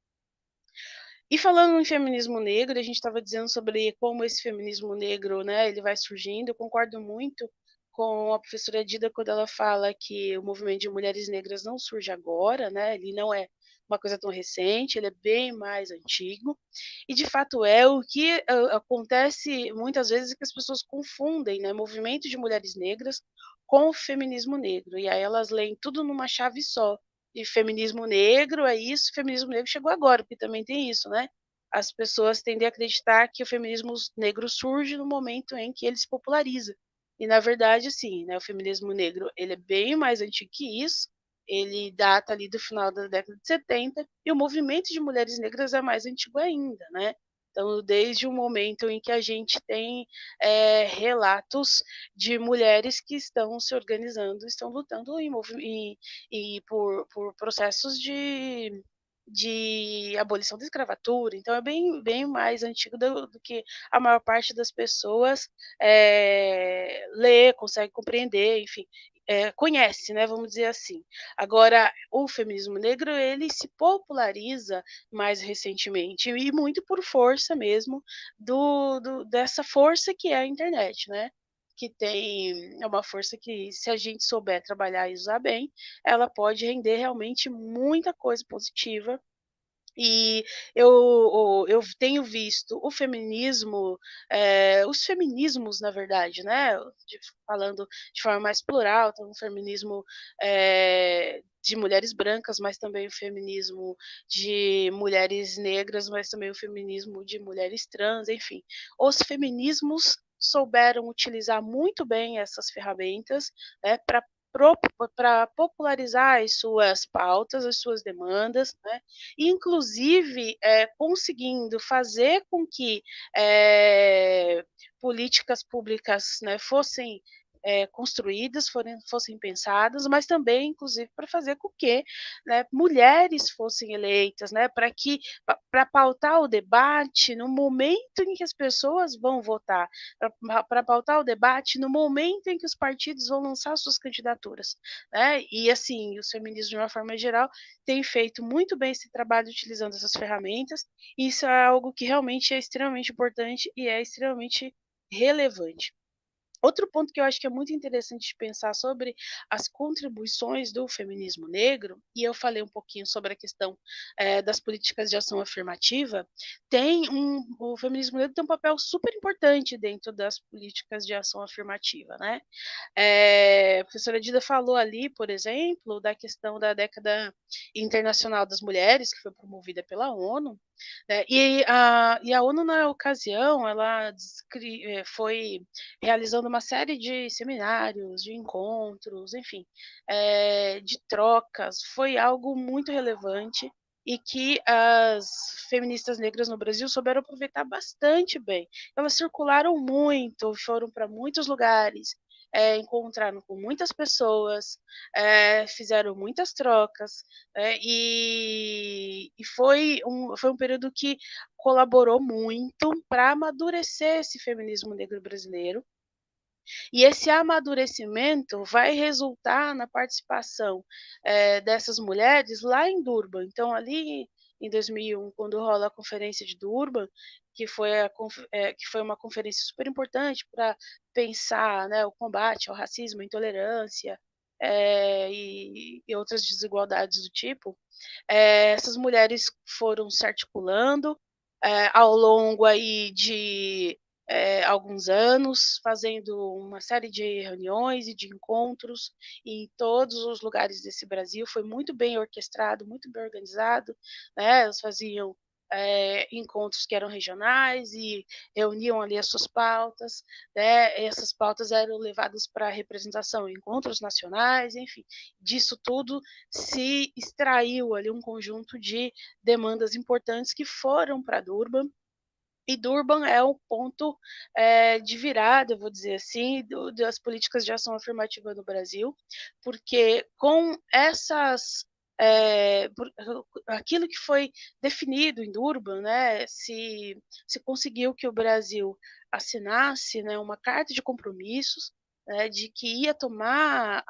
E falando em feminismo negro, a gente estava dizendo sobre como esse feminismo negro, né, ele vai surgindo. Eu concordo muito com a professora Dida quando ela fala que o movimento de mulheres negras não surge agora, né, ele não é uma coisa tão recente, ele é bem mais antigo. E de fato é o que acontece muitas vezes é que as pessoas confundem, né, movimento de mulheres negras com o feminismo negro. E aí elas leem tudo numa chave só. E feminismo negro é isso, feminismo negro chegou agora, porque também tem isso, né? As pessoas tendem a acreditar que o feminismo negro surge no momento em que ele se populariza. E na verdade, sim, né, o feminismo negro ele é bem mais antigo que isso, ele data ali do final da década de 70, e o movimento de mulheres negras é mais antigo ainda, né? Então, desde o momento em que a gente tem relatos de mulheres que estão se organizando, estão lutando e por processos de abolição da escravatura. Então, é bem mais antigo do que a maior parte das pessoas lê, consegue compreender, enfim, conhece, né, vamos dizer assim. Agora, o feminismo negro, ele se populariza mais recentemente, e muito por força mesmo dessa força que é a internet, né? Que tem é uma força que, se a gente souber trabalhar e usar bem, ela pode render realmente muita coisa positiva. E eu tenho visto o feminismo, os feminismos, na verdade, né, falando de forma mais plural, então o feminismo de mulheres brancas, mas também o feminismo de mulheres negras, mas também o feminismo de mulheres trans, enfim. Os feminismos souberam utilizar muito bem essas ferramentas, né, para popularizar as suas pautas, as suas demandas, né, inclusive conseguindo fazer com que políticas públicas, né, fossem construídas, fossem pensadas, mas também, inclusive, para fazer com que, né, mulheres fossem eleitas, né, para pautar o debate no momento em que as pessoas vão votar, para pautar o debate no momento em que os partidos vão lançar suas candidaturas, né? E assim, os feminismos de uma forma geral têm feito muito bem esse trabalho utilizando essas ferramentas, e isso é algo que realmente é extremamente importante e é extremamente relevante. Outro ponto que eu acho que é muito interessante de pensar sobre as contribuições do feminismo negro, e eu falei um pouquinho sobre a questão das políticas de ação afirmativa, o feminismo negro tem um papel super importante dentro das políticas de ação afirmativa, né? A professora Dida falou ali, por exemplo, da questão da década internacional das mulheres, que foi promovida pela ONU, né? E a ONU, na ocasião, ela foi realizando uma série de seminários, de encontros, enfim, de trocas. Foi algo muito relevante e que as feministas negras no Brasil souberam aproveitar bastante bem. Elas circularam muito, foram para muitos lugares, encontraram com muitas pessoas, fizeram muitas trocas, e foi um período que colaborou muito para amadurecer esse feminismo negro brasileiro, e esse amadurecimento vai resultar na participação dessas mulheres lá em Durban. Então, ali em 2001, quando rola a Conferência de Durban, que foi uma conferência super importante para pensar, né, o combate ao racismo, à intolerância, e outras desigualdades do tipo, essas mulheres foram se articulando ao longo aí de alguns anos, fazendo uma série de reuniões e de encontros em todos os lugares desse Brasil. Foi muito bem orquestrado, muito bem organizado, né? Elas faziam encontros que eram regionais e reuniam ali as suas pautas, né? Essas pautas eram levadas para representação em encontros nacionais, enfim, disso tudo se extraiu ali um conjunto de demandas importantes que foram para Durban, e Durban é o ponto de virada, eu vou dizer assim, das políticas de ação afirmativa no Brasil, porque com aquilo que foi definido em Durban, né, se conseguiu que o Brasil assinasse, né, uma carta de compromissos, de que ia tomar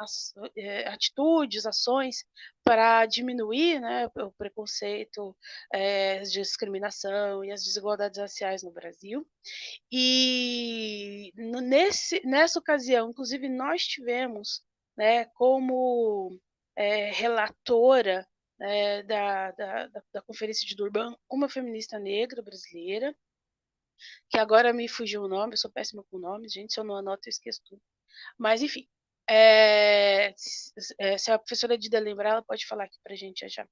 atitudes, ações para diminuir, né, o preconceito, a discriminação e as desigualdades raciais no Brasil. E nessa ocasião, inclusive, nós tivemos, né, como relatora, da Conferência de Durban, uma feminista negra brasileira, que agora me fugiu o nome, eu sou péssima com nomes, gente, se eu não anoto eu esqueço tudo. Mas, enfim, se a professora Dida lembrar, ela pode falar aqui para a gente já.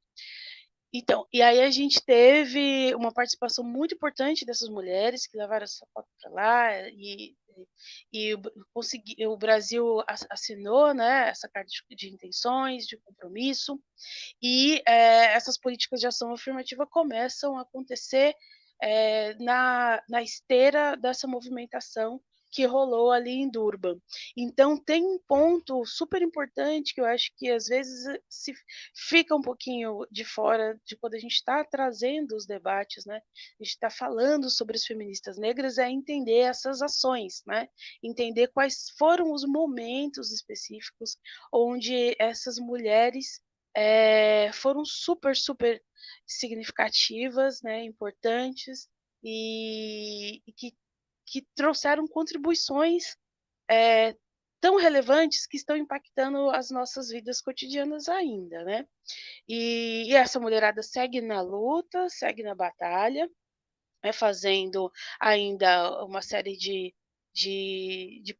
Então, e aí a gente teve uma participação muito importante dessas mulheres que levaram essa foto para lá e o Brasil assinou, né, essa carta de intenções, de compromisso, e essas políticas de ação afirmativa começam a acontecer na esteira dessa movimentação que rolou ali em Durban. Então, tem um ponto super importante que eu acho que às vezes se fica um pouquinho de fora de quando a gente está trazendo os debates, né? A gente está falando sobre as feministas negras, é entender essas ações, né? Entender quais foram os momentos específicos onde essas mulheres foram super, super significativas, né? Importantes e que trouxeram contribuições tão relevantes que estão impactando as nossas vidas cotidianas ainda, né? E essa mulherada segue na luta, segue na batalha, fazendo ainda uma série de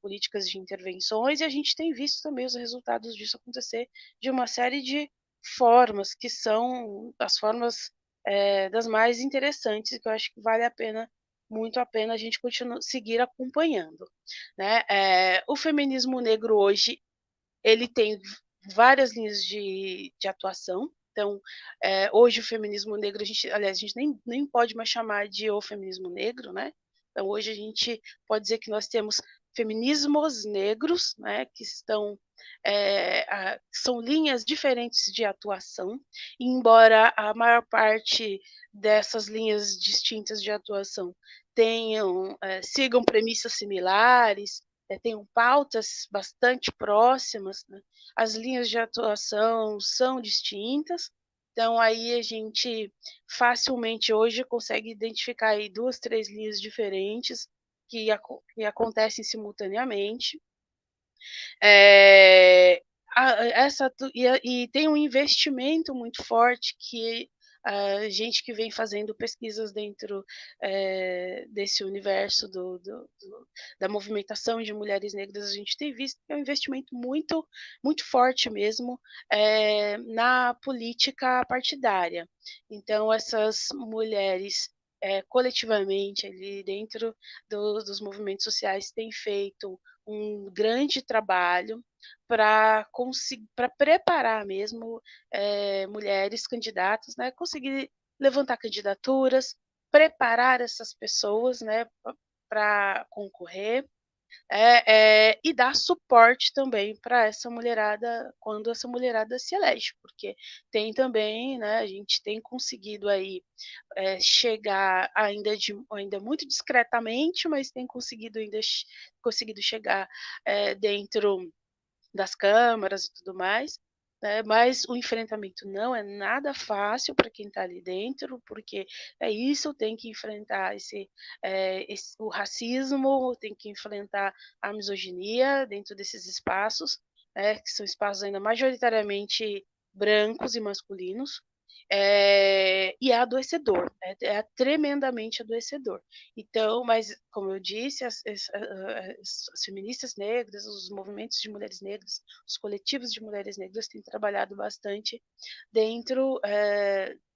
políticas de intervenções, e a gente tem visto também os resultados disso acontecer de uma série de formas, que são as formas das mais interessantes, que eu acho que vale a pena, muito a pena a gente seguir acompanhando. Né? O feminismo negro hoje ele tem várias linhas de atuação. Então, hoje o feminismo negro, aliás, a gente nem pode mais chamar de o feminismo negro, né? Então, hoje a gente pode dizer que nós temos feminismos negros, né, que são linhas diferentes de atuação, e embora a maior parte dessas linhas distintas de atuação sigam premissas similares, tenham pautas bastante próximas, né? As linhas de atuação são distintas, então aí a gente facilmente hoje consegue identificar aí 2, 3 linhas diferentes que acontecem simultaneamente. E tem um investimento muito forte que a gente que vem fazendo pesquisas dentro desse universo da movimentação de mulheres negras, a gente tem visto que é um investimento muito, muito forte mesmo na política partidária. Então, essas mulheres coletivamente ali dentro dos movimentos sociais têm feito um grande trabalho para preparar mesmo mulheres candidatas, né, conseguir levantar candidaturas, preparar essas pessoas, né, para concorrer, e dar suporte também para essa mulherada quando essa mulherada se elege, porque tem também, né, a gente tem conseguido aí chegar ainda muito discretamente, mas tem conseguido chegar dentro das câmaras e tudo mais, né? Mas o enfrentamento não é nada fácil para quem está ali dentro, porque é isso, tem que enfrentar o racismo, tem que enfrentar a misoginia dentro desses espaços, que são espaços ainda majoritariamente brancos e masculinos, e é adoecedor, é tremendamente adoecedor. Então, mas, como eu disse, as feministas negras, os movimentos de mulheres negras, os coletivos de mulheres negras têm trabalhado bastante dentro,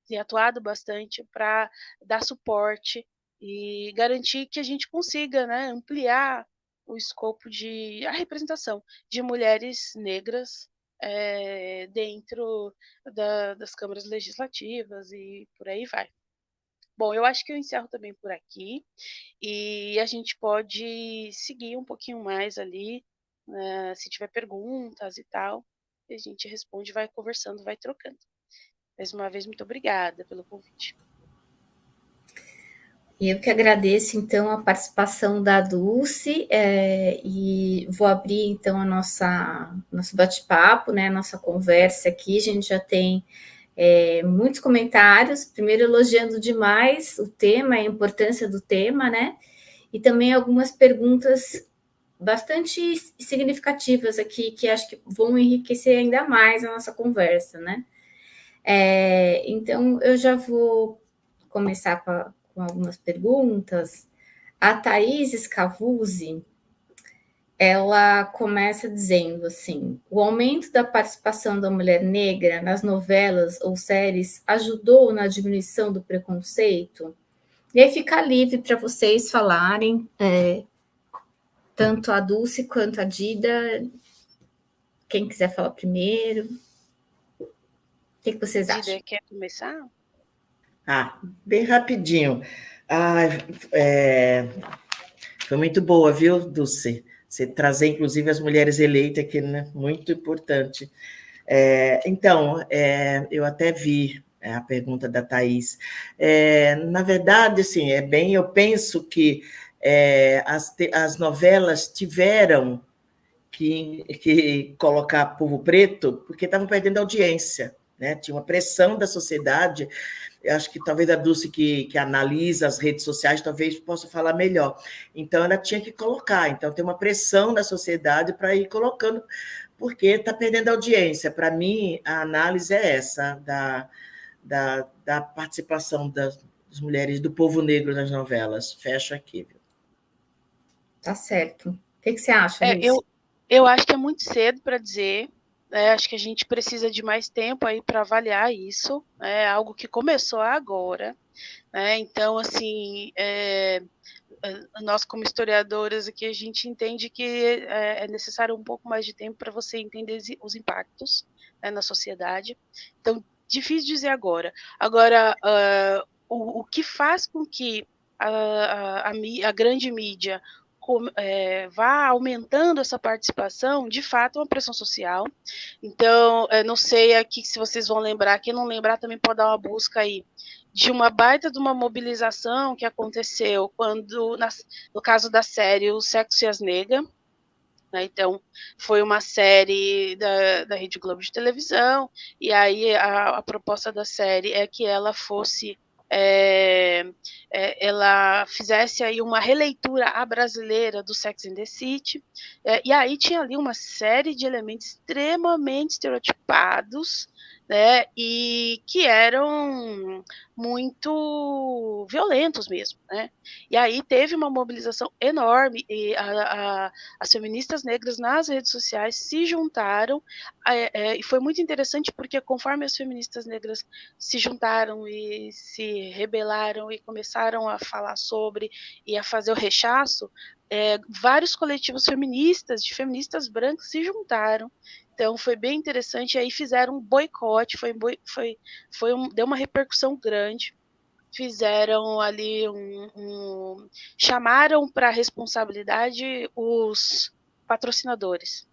têm atuado bastante para dar suporte e garantir que a gente consiga, né, ampliar o escopo a representação de mulheres negras dentro das câmaras legislativas e por aí vai. Bom, eu acho que eu encerro também por aqui e a gente pode seguir um pouquinho mais ali, se tiver perguntas e tal, a gente responde, vai conversando, vai trocando. Mais uma vez, muito obrigada pelo convite. Eu que agradeço, então, a participação da Dulce, e vou abrir, então, nosso bate-papo, né, nossa conversa aqui. A gente já tem muitos comentários, primeiro elogiando demais o tema, a importância do tema, né, e também algumas perguntas bastante significativas aqui, que acho que vão enriquecer ainda mais a nossa conversa, né. Então, eu já vou começar com algumas perguntas. A Thaís Scavuzzi, ela começa dizendo assim: o aumento da participação da mulher negra nas novelas ou séries ajudou na diminuição do preconceito? E aí fica livre para vocês falarem, tanto a Dulce quanto a Dida. Quem quiser falar primeiro. O que vocês acham? Dida, quer começar? Bem rapidinho. Foi muito boa, viu, Dulce? Você trazer, inclusive, as mulheres eleitas aqui, né? Muito importante. Então, eu até vi a pergunta da Thaís. Na verdade, assim, eu penso que as novelas tiveram que colocar povo preto porque estavam perdendo audiência, né? Tinha uma pressão da sociedade. Eu acho que talvez a Dulce, que analisa as redes sociais, talvez possa falar melhor. Então, ela tinha que colocar. Então, tem uma pressão da sociedade para ir colocando, porque está perdendo audiência. Para mim, a análise é essa, da participação das mulheres, do povo negro nas novelas. Fecho aqui. Tá certo. O que você acha, Dulce? Eu acho que é muito cedo para dizer. Acho que a gente precisa de mais tempo aí para avaliar isso. É algo que começou agora. Então, assim, nós como historiadoras aqui, a gente entende que é necessário um pouco mais de tempo para você entender os impactos, né, na sociedade. Então, difícil dizer agora. Agora, o que faz com que a grande mídia vá aumentando essa participação, de fato, é uma pressão social. Então, não sei aqui se vocês vão lembrar, quem não lembrar também pode dar uma busca aí, de uma baita de uma mobilização que aconteceu quando, no caso da série O Sexo e as Negras, né? Então, foi uma série da Rede Globo de televisão, e aí a proposta da série é que ela fosse ela fizesse aí uma releitura à brasileira do Sex and the City, e aí tinha ali uma série de elementos extremamente estereotipados, né, e que eram muito violentos mesmo, né? E aí teve uma mobilização enorme, e as feministas negras nas redes sociais se juntaram, e foi muito interessante porque conforme as feministas negras se juntaram e se rebelaram e começaram a falar sobre e a fazer o rechaço, vários coletivos feministas, de feministas brancas, se juntaram. Então foi bem interessante, e aí fizeram um boicote, deu uma repercussão grande, fizeram ali chamaram para a responsabilidade os patrocinadores.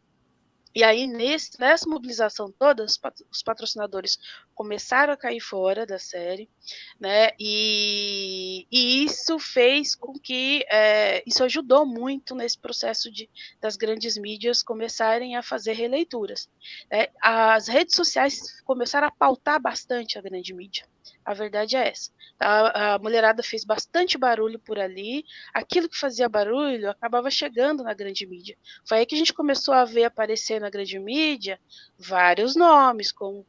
E aí, nessa mobilização toda, os patrocinadores começaram a cair fora da série, né? E isso fez com que isso ajudou muito nesse processo das grandes mídias começarem a fazer releituras. As redes sociais começaram a pautar bastante a grande mídia. A verdade é essa. A mulherada fez bastante barulho por ali, aquilo que fazia barulho acabava chegando na grande mídia. Foi aí que a gente começou a ver aparecer na grande mídia vários nomes, como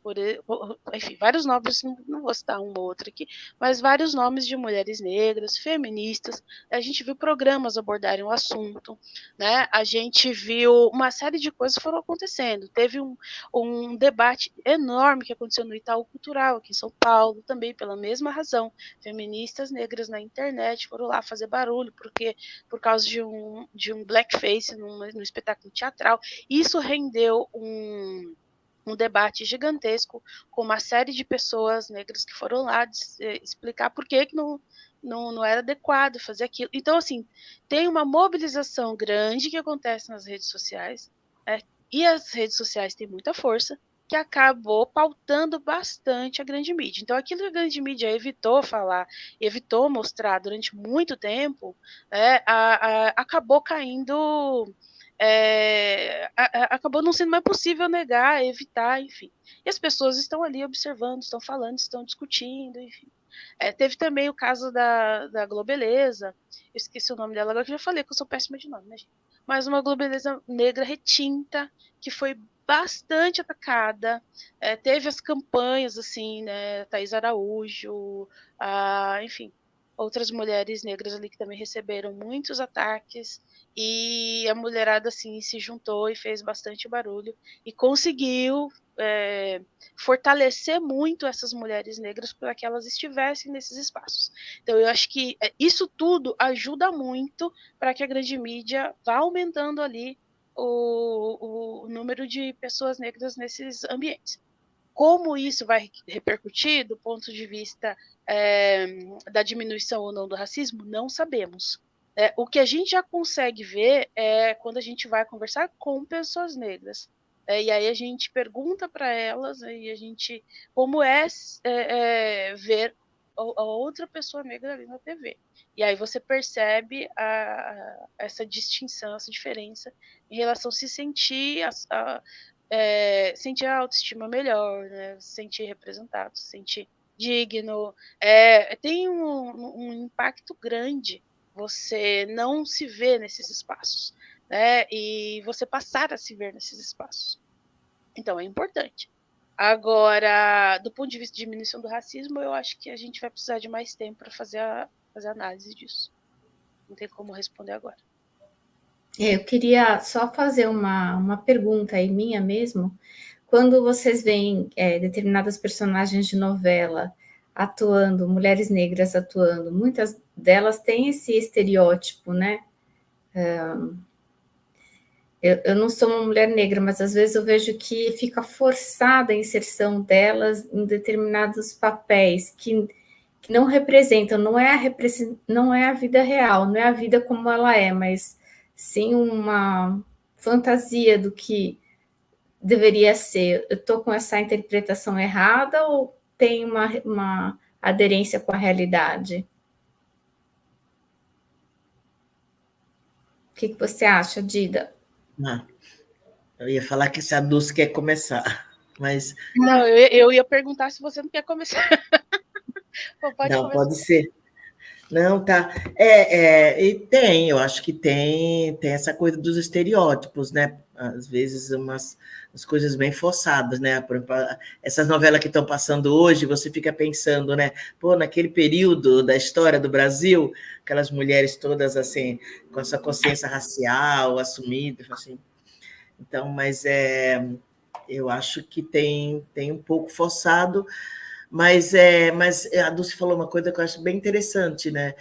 enfim, vários nomes, não vou citar um ou outro aqui, mas vários nomes de mulheres negras, feministas. A gente viu programas abordarem o assunto, né? A gente viu uma série de coisas foram acontecendo. Teve um debate enorme que aconteceu no Itaú Cultural, aqui em São Paulo, também pela mesma razão. Feministas negras na internet foram lá fazer barulho, porque por causa de um blackface no espetáculo teatral. Isso rendeu um debate gigantesco com uma série de pessoas negras que foram lá explicar por que não era adequado fazer aquilo. Então, assim, tem uma mobilização grande que acontece nas redes sociais, e as redes sociais têm muita força, que acabou pautando bastante a grande mídia. Então, aquilo que a grande mídia evitou falar, evitou mostrar durante muito tempo, acabou caindo, acabou não sendo mais possível negar, evitar, enfim. E as pessoas estão ali observando, estão falando, estão discutindo, enfim. Teve também o caso da Globeleza, eu esqueci o nome dela agora, que eu já falei que eu sou péssima de nome, né, gente? Mas uma Globeleza negra retinta, que foi bastante atacada, teve as campanhas, assim, né, Thaís Araújo, enfim, outras mulheres negras ali que também receberam muitos ataques, e a mulherada, assim, se juntou e fez bastante barulho, e conseguiu fortalecer muito essas mulheres negras para que elas estivessem nesses espaços. Então, eu acho que isso tudo ajuda muito para que a grande mídia vá aumentando ali o número de pessoas negras nesses ambientes. Como isso vai repercutir do ponto de vista da diminuição ou não do racismo, não sabemos. O que a gente já consegue ver é quando a gente vai conversar com pessoas negras. E aí a gente pergunta para elas, e a gente como ver a outra pessoa negra ali na TV. E aí você percebe essa distinção, essa diferença em relação a se sentir sentir a autoestima melhor, né? Se sentir representado, se sentir digno. Tem um impacto grande você não se ver nesses espaços, né? E você passar a se ver nesses espaços. Então, é importante. Agora, do ponto de vista de diminuição do racismo, eu acho que a gente vai precisar de mais tempo para fazer a análise disso. Não tem como responder agora. Eu queria só fazer uma pergunta aí minha mesmo. Quando vocês veem determinadas personagens de novela atuando, mulheres negras atuando, muitas delas têm esse estereótipo, né? Eu não sou uma mulher negra, mas às vezes eu vejo que fica forçada a inserção delas em determinados papéis que não representam, não é a vida real, não é a vida como ela é, mas sim uma fantasia do que deveria ser. Eu estou com essa interpretação errada ou tem uma aderência com a realidade? O que você acha, Dida? Eu ia falar que se a Dulce quer começar, mas... Não, eu ia perguntar se você não quer começar. Não, pode ser. Não, tá. E eu acho que tem essa coisa dos estereótipos, né? Às vezes umas coisas bem forçadas, né? Por exemplo, essas novelas que estão passando hoje, você fica pensando, né? Pô, naquele período da história do Brasil, aquelas mulheres todas assim, com essa consciência racial assumida, assim. Então, mas eu acho que tem um pouco forçado. Mas a Dulce falou uma coisa que eu acho bem interessante, né?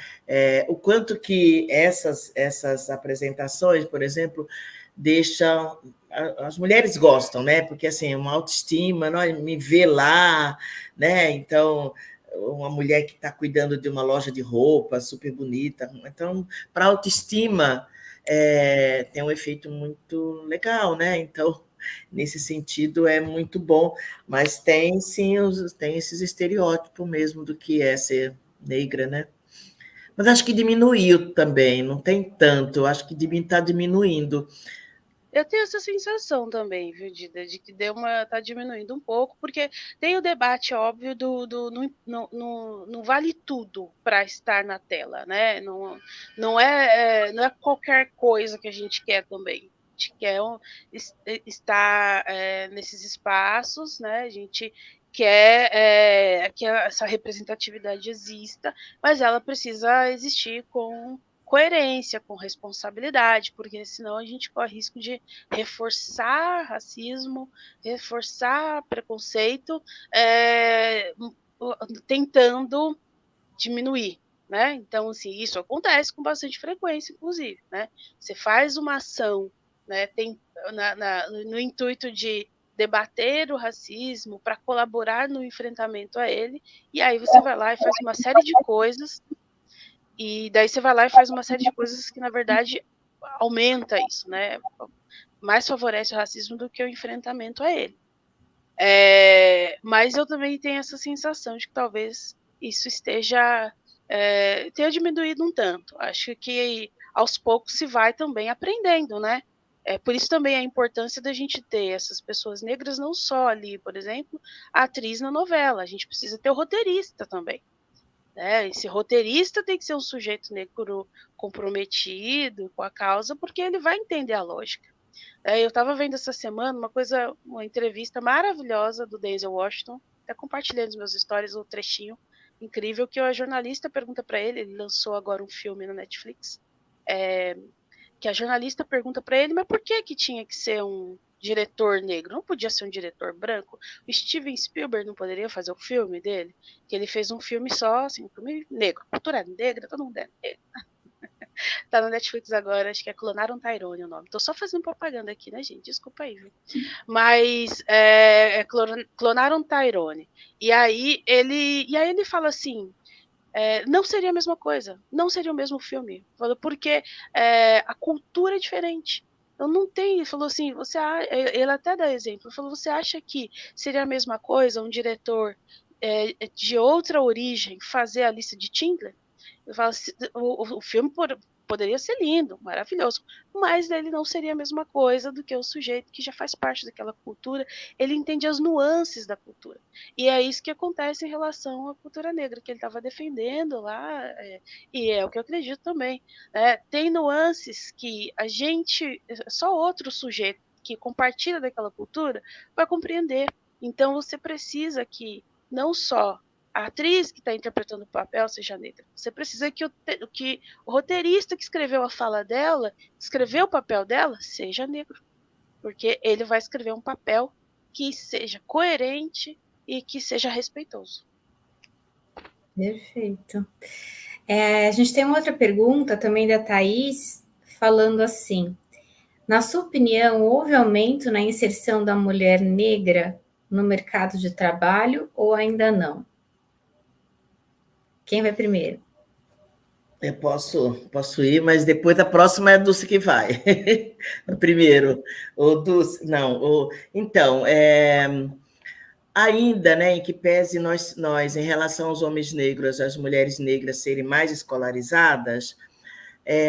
O quanto que essas apresentações, por exemplo, deixam... As mulheres gostam, né? Porque, assim, uma autoestima, me vê lá, né? Então, uma mulher que está cuidando de uma loja de roupa super bonita. Então, para a autoestima, tem um efeito muito legal, né? Então, nesse sentido, é muito bom, mas tem sim tem esses estereótipos mesmo do que é ser negra, né? Mas acho que diminuiu também, não tem tanto, eu acho que está diminuindo. Eu tenho essa sensação também, viu, Dida, de que tá diminuindo um pouco, porque tem o debate óbvio não vale tudo para estar na tela, né? Não é qualquer coisa que a gente quer também. A gente quer estar nesses espaços, né? A gente quer que essa representatividade exista, mas ela precisa existir com coerência, com responsabilidade, porque senão a gente corre risco de reforçar racismo, reforçar preconceito, tentando diminuir. Né? Então, assim, isso acontece com bastante frequência, inclusive. Né? Você faz uma ação, né, no intuito de debater o racismo, para colaborar no enfrentamento a ele, e aí você vai lá e faz uma série de coisas. E daí você vai lá e faz uma série de coisas que, na verdade, aumenta isso, né? Mais favorece o racismo do que o enfrentamento a ele. Mas eu também tenho essa sensação de que talvez isso tenha diminuído um tanto. Acho que aos poucos se vai também aprendendo, né? Por isso também a importância da gente ter essas pessoas negras não só ali, por exemplo, a atriz na novela. A gente precisa ter o roteirista também. Esse roteirista tem que ser um sujeito negro comprometido com a causa, porque ele vai entender a lógica. Eu estava vendo essa semana uma entrevista maravilhosa do Denzel Washington, até compartilhando nos meus stories um trechinho incrível, que a jornalista pergunta para ele lançou agora um filme no Netflix, que a jornalista pergunta para ele, mas por que tinha que ser um diretor negro? Não podia ser um diretor branco? O Steven Spielberg não poderia fazer o filme dele? Que ele fez um filme só, assim, um filme negro, cultura negra, todo mundo é negro. Tá no Netflix agora, acho que é Clonaram Tyrone o nome. Tô só fazendo propaganda aqui, né, gente? Desculpa aí, viu? Mas Clonaram Tyrone. E aí ele fala assim, não seria a mesma coisa, não seria o mesmo filme, porque a cultura é diferente. Eu não tenho, ele falou assim, ele até dá exemplo, falou, você acha que seria a mesma coisa um diretor de outra origem fazer a lista de Schindler? Eu falo, o filme poderia ser lindo, maravilhoso, mas ele não seria a mesma coisa do que o sujeito que já faz parte daquela cultura, ele entende as nuances da cultura. E é isso que acontece em relação à cultura negra, que ele estava defendendo lá, e é o que eu acredito também. Tem nuances que só outro sujeito que compartilha daquela cultura vai compreender. Então você precisa que não só a atriz que está interpretando o papel seja negra. Você precisa que o roteirista que escreveu a fala dela, escreveu o papel dela, seja negro. Porque ele vai escrever um papel que seja coerente e que seja respeitoso. Perfeito. A gente tem uma outra pergunta também da Thaís, falando assim, na sua opinião, houve aumento na inserção da mulher negra no mercado de trabalho ou ainda não? Quem vai primeiro? Eu posso ir, mas depois a próxima é a Dulce que vai. Primeiro, o Dulce, não, então, ainda, né, em que pese nós, em relação aos homens negros, as mulheres negras serem mais escolarizadas,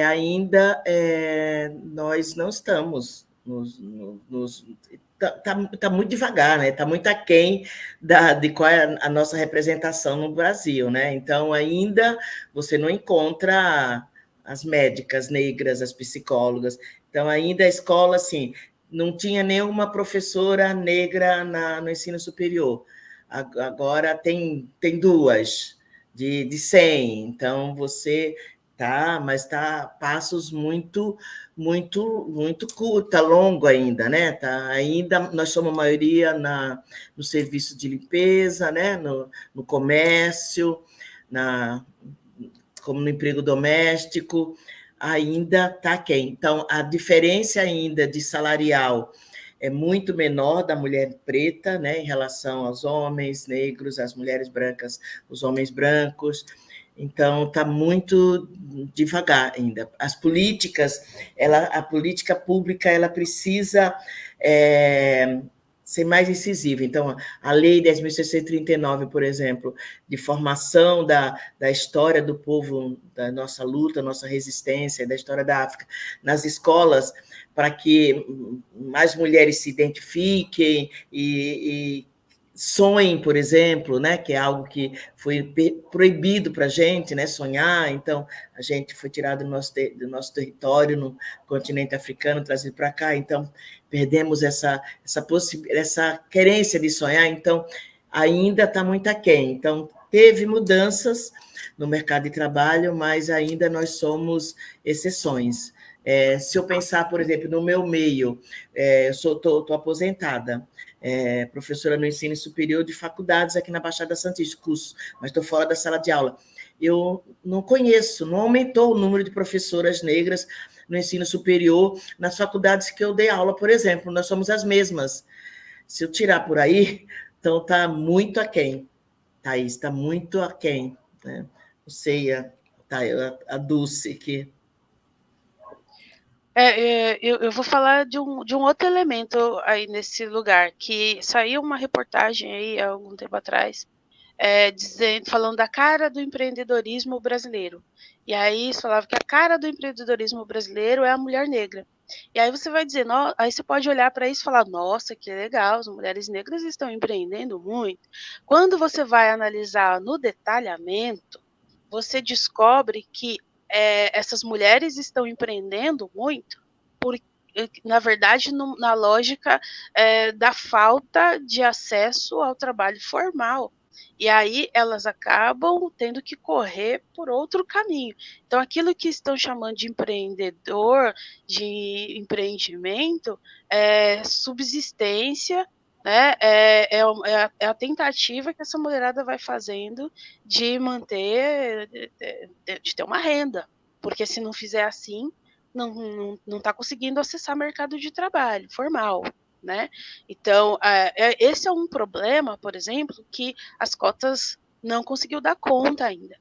ainda nós não estamos Está muito devagar, né? Está muito aquém de qual é a nossa representação no Brasil, né? Então, ainda você não encontra as médicas negras, as psicólogas. Então, ainda a escola, assim, não tinha nenhuma professora negra no ensino superior. Agora tem duas de 100. Então, você mas está passos muito curta, longo ainda, né? Ainda nós somos a maioria no serviço de limpeza, né? No comércio, como no emprego doméstico, ainda está quem. Então, a diferença ainda de salarial é muito menor da mulher preta, né? Em relação aos homens negros, às mulheres brancas, os homens brancos. Então, está muito devagar ainda. As políticas, a política pública, ela precisa ser mais incisiva. Então, a Lei 10.639, por exemplo, de formação da história do povo, da nossa luta, nossa resistência, da história da África, nas escolas, para que mais mulheres se identifiquem e sonhem, por exemplo, né, que é algo que foi proibido para a gente, né, sonhar. Então, a gente foi tirado do nosso território no continente africano, trazido para cá. Então, perdemos essa querência de sonhar. Então, ainda está muito aquém. Então, teve mudanças no mercado de trabalho, mas ainda nós somos exceções. Se eu pensar, por exemplo, no meu meio, eu estou aposentada, professora no ensino superior de faculdades aqui na Baixada Santista, curso, mas estou fora da sala de aula. Eu não conheço, não aumentou o número de professoras negras no ensino superior, nas faculdades que eu dei aula, por exemplo, nós somos as mesmas. Se eu tirar por aí, então está muito aquém, Thaís, está muito aquém, né? Não sei, a Dulce, que... Eu vou falar de um outro elemento aí nesse lugar, que saiu uma reportagem aí há algum tempo atrás, falando da cara do empreendedorismo brasileiro. E aí falava que a cara do empreendedorismo brasileiro é a mulher negra. E aí você vai dizer, aí você pode olhar para isso e falar, nossa, que legal, as mulheres negras estão empreendendo muito. Quando você vai analisar no detalhamento, você descobre que essas mulheres estão empreendendo muito, porque, na verdade, na lógica da falta de acesso ao trabalho formal. E aí elas acabam tendo que correr por outro caminho. Então, aquilo que estão chamando de empreendedor, de empreendimento, é subsistência, né? É a tentativa que essa mulherada vai fazendo de manter, de ter uma renda. Porque se não fizer assim, não está conseguindo acessar mercado de trabalho formal. Né? Então, esse é um problema, por exemplo, que as cotas não conseguiu dar conta ainda.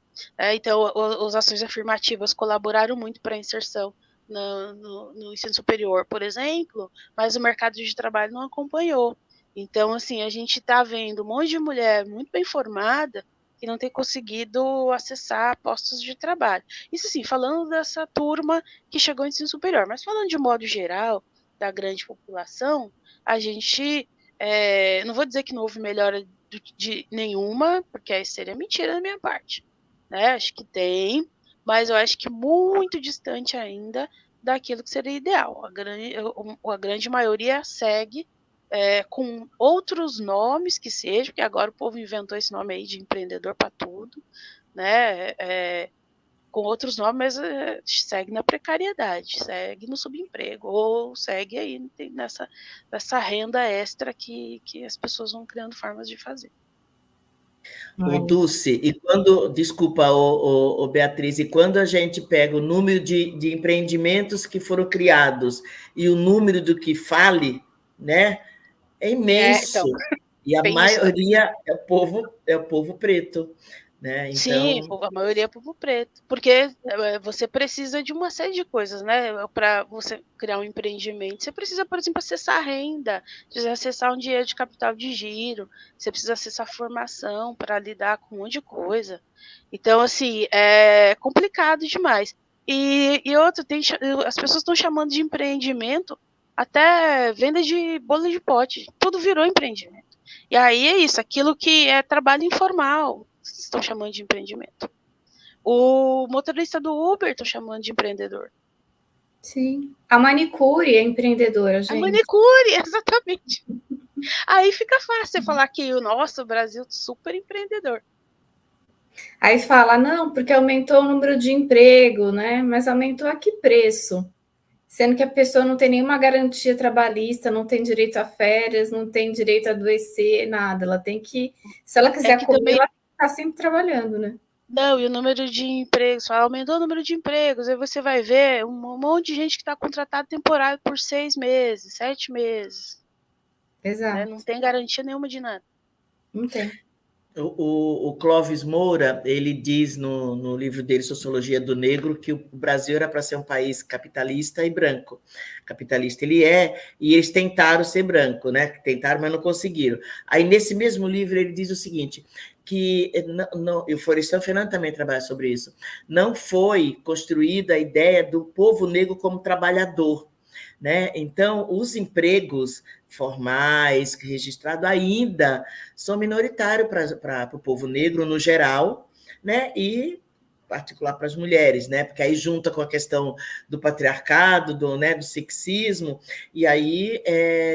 Então, as ações afirmativas colaboraram muito para a inserção no ensino superior, por exemplo, mas o mercado de trabalho não acompanhou. Então, assim, a gente está vendo um monte de mulher muito bem formada que não tem conseguido acessar postos de trabalho. Isso, assim, falando dessa turma que chegou ao ensino superior, mas falando de modo geral, da grande população, a gente, não vou dizer que não houve melhora de nenhuma, porque aí seria mentira da minha parte, né? Acho que tem, mas eu acho que muito distante ainda daquilo que seria ideal. A grande maioria segue com outros nomes que seja, porque agora o povo inventou esse nome aí de empreendedor para tudo, né? Com outros nomes, mas segue na precariedade, segue no subemprego, ou segue aí nessa renda extra que as pessoas vão criando formas de fazer. O Dulce, e quando, desculpa, o Beatriz, e quando a gente pega o número de empreendimentos que foram criados e o número do que fale, né, é imenso. Então, e a maioria é o povo preto. Né? Então... Sim, a maioria é povo preto, porque você precisa de uma série de coisas, né? Para você criar um empreendimento, você precisa, por exemplo, acessar a renda, precisa acessar um dinheiro de capital de giro, você precisa acessar formação para lidar com um monte de coisa. Então, assim, é complicado demais. E outro, as pessoas estão chamando de empreendimento até venda de bolo de pote, tudo virou empreendimento. E aí é isso, aquilo que é trabalho informal, estão chamando de empreendimento. O motorista do Uber estão chamando de empreendedor. Sim. A manicure é empreendedora, gente. A manicure, exatamente. Aí fica fácil você falar que o nosso Brasil é super empreendedor. Aí fala, não, porque aumentou o número de emprego, né? Mas aumentou a que preço? Sendo que a pessoa não tem nenhuma garantia trabalhista, não tem direito a férias, não tem direito a adoecer, nada. Ela tem que, se ela quiser comer, também... ela tem que estar sempre trabalhando, né? Não, e o número de empregos, aumentou o número de empregos, aí você vai ver um monte de gente que está contratado temporário por 6 meses, 7 meses. Exato. Né? Não tem garantia nenhuma de nada. Não tem. O Clóvis Moura, ele diz no livro dele, Sociologia do Negro, que o Brasil era para ser um país capitalista e branco. Capitalista ele é, e eles tentaram ser branco, né? Tentaram, mas não conseguiram. Aí, nesse mesmo livro, ele diz o seguinte, que, e o Florestan Fernando também trabalha sobre isso, não foi construída a ideia do povo negro como trabalhador, né? Então, os empregos formais, registrados, ainda são minoritários para o povo negro no geral, né? E particular para as mulheres, né? Porque aí junta com a questão do patriarcado, do sexismo, e aí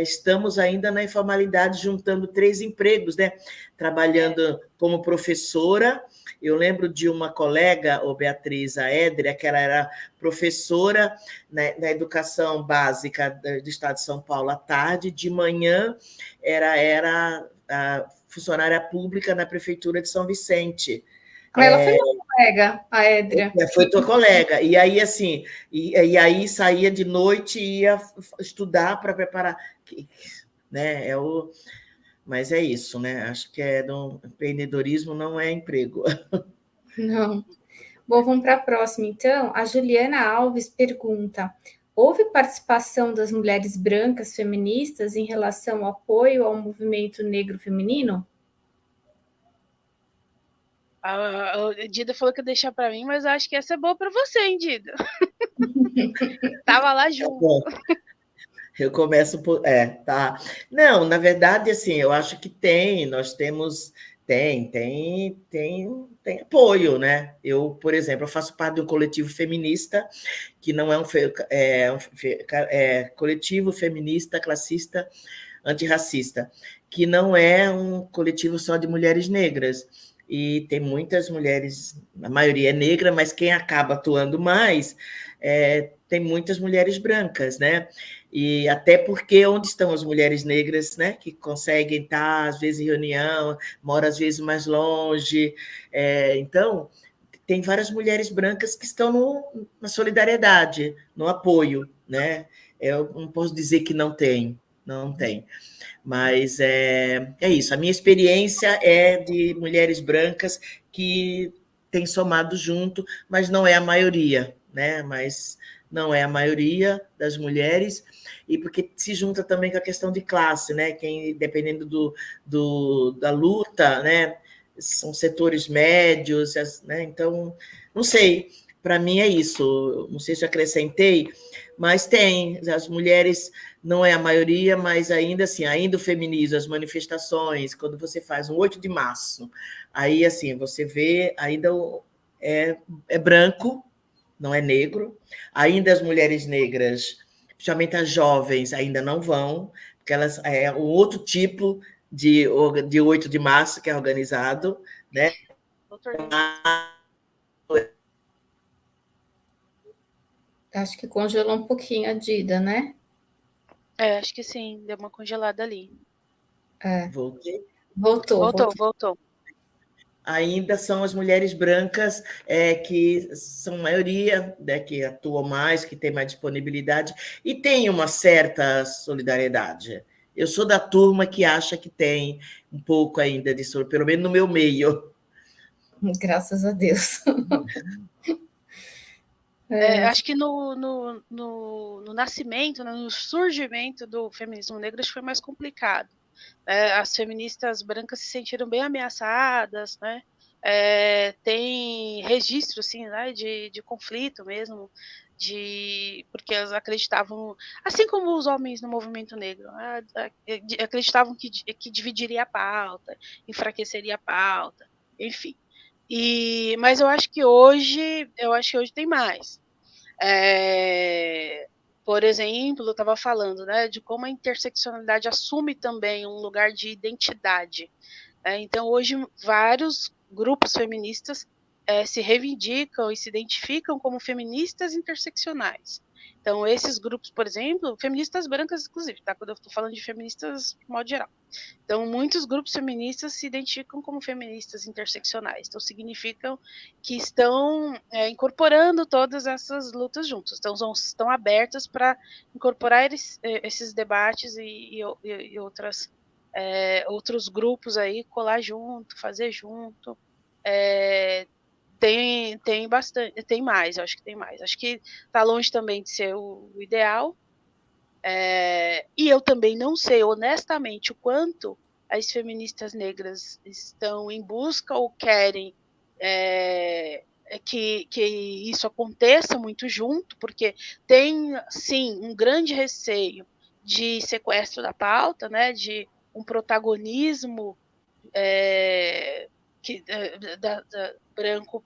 estamos ainda na informalidade, juntando 3 empregos, né? Trabalhando como professora. Eu lembro de uma colega, Beatriz Aédria, que ela era professora, né, na educação básica do Estado de São Paulo à tarde, de manhã era a funcionária pública na Prefeitura de São Vicente. Ela foi minha colega, a Édria. Foi tua colega. E aí, assim, e aí saía de noite e ia estudar para preparar. Né? Mas é isso, né? Acho que empreendedorismo não é emprego. Não. Bom, vamos para a próxima, então. A Juliana Alves pergunta: houve participação das mulheres brancas feministas em relação ao apoio ao movimento negro feminino? A Dida falou que ia deixar para mim, mas eu acho que essa é boa para você, hein, Dida? Tava lá junto. Eu começo por. Tá. Não, na verdade, assim, eu acho que nós temos. Tem apoio, né? Eu, por exemplo, eu faço parte de um coletivo feminista, que não é um coletivo feminista, classista, antirracista, que não é um coletivo só de mulheres negras. E tem muitas mulheres, a maioria é negra, mas quem acaba atuando mais tem muitas mulheres brancas, né? E até porque onde estão as mulheres negras, né, que conseguem estar, às vezes, em reunião, moram, às vezes, mais longe. Então, tem várias mulheres brancas que estão na solidariedade, no apoio, né? Eu não posso dizer que não tem. Mas é isso. A minha experiência é de mulheres brancas que têm somado junto, mas não é a maioria, né? Mas não é a maioria das mulheres, e porque se junta também com a questão de classe, né? Quem, dependendo da luta, né? São setores médios, né? Então, não sei. Para mim é isso. Não sei se eu acrescentei, mas tem. As mulheres não é a maioria, mas ainda assim, ainda o feminismo, as manifestações, quando você faz um 8 de março, aí assim, você vê ainda é branco, não é negro, ainda as mulheres negras, principalmente as jovens, ainda não vão, porque elas é um outro tipo de 8 de março que é organizado, né? Acho que congelou um pouquinho a Dida, né? Acho que sim, deu uma congelada ali. Voltei? Voltou. Ainda são as mulheres brancas que são maioria, né, que atuam mais, que têm mais disponibilidade e tem uma certa solidariedade. Eu sou da turma que acha que tem um pouco ainda de solidariedade, pelo menos no meu meio. Graças a Deus. Acho que no nascimento, no surgimento do feminismo negro, acho que foi mais complicado. As feministas brancas se sentiram bem ameaçadas, né? Tem registro, assim, né, de conflito mesmo, porque elas acreditavam, assim como os homens no movimento negro, acreditavam que dividiria a pauta, enfraqueceria a pauta, enfim. Mas eu acho que hoje tem mais. Por exemplo, eu estava falando, né, de como a interseccionalidade assume também um lugar de identidade. Então, hoje, vários grupos feministas se reivindicam e se identificam como feministas interseccionais. Então, esses grupos, por exemplo, feministas brancas, inclusive, tá? Quando eu estou falando de feministas de modo geral. Então, muitos grupos feministas se identificam como feministas interseccionais. Então, significam que estão incorporando todas essas lutas juntas. Então, estão abertas para incorporar esses debates e outras outros grupos aí colar junto, fazer junto. Tem bastante, tem mais, eu acho que tem mais. Acho que está longe também de ser o ideal. E eu também não sei, honestamente, o quanto as feministas negras estão em busca ou querem que isso aconteça muito junto, porque tem, sim, um grande receio de sequestro da pauta, né, de um protagonismo branco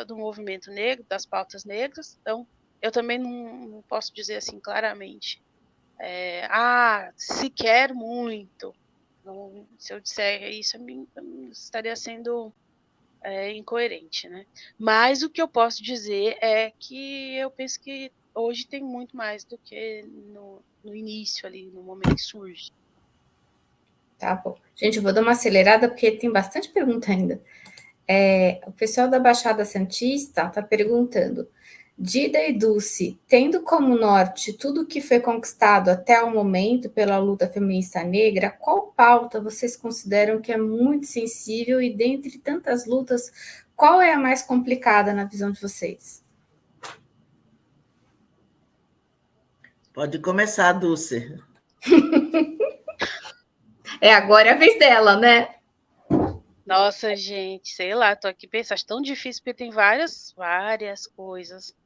do movimento negro, das pautas negras. Então, eu também não posso dizer assim claramente, se quer muito. Não, se eu disser isso, eu estaria sendo incoerente, né? Mas o que eu posso dizer é que eu penso que hoje tem muito mais do que no início ali, no momento que surge. Tá bom. Gente, eu vou dar uma acelerada porque tem bastante pergunta ainda. O pessoal da Baixada Santista está perguntando: Dida e Dulce, tendo como norte tudo o que foi conquistado até o momento pela luta feminista negra, qual pauta vocês consideram que é muito sensível e, dentre tantas lutas, qual é a mais complicada na visão de vocês? Pode começar, Dulce. Agora é a vez dela, né? Nossa, gente, sei lá, tô aqui pensando, acho tão difícil, porque tem várias coisas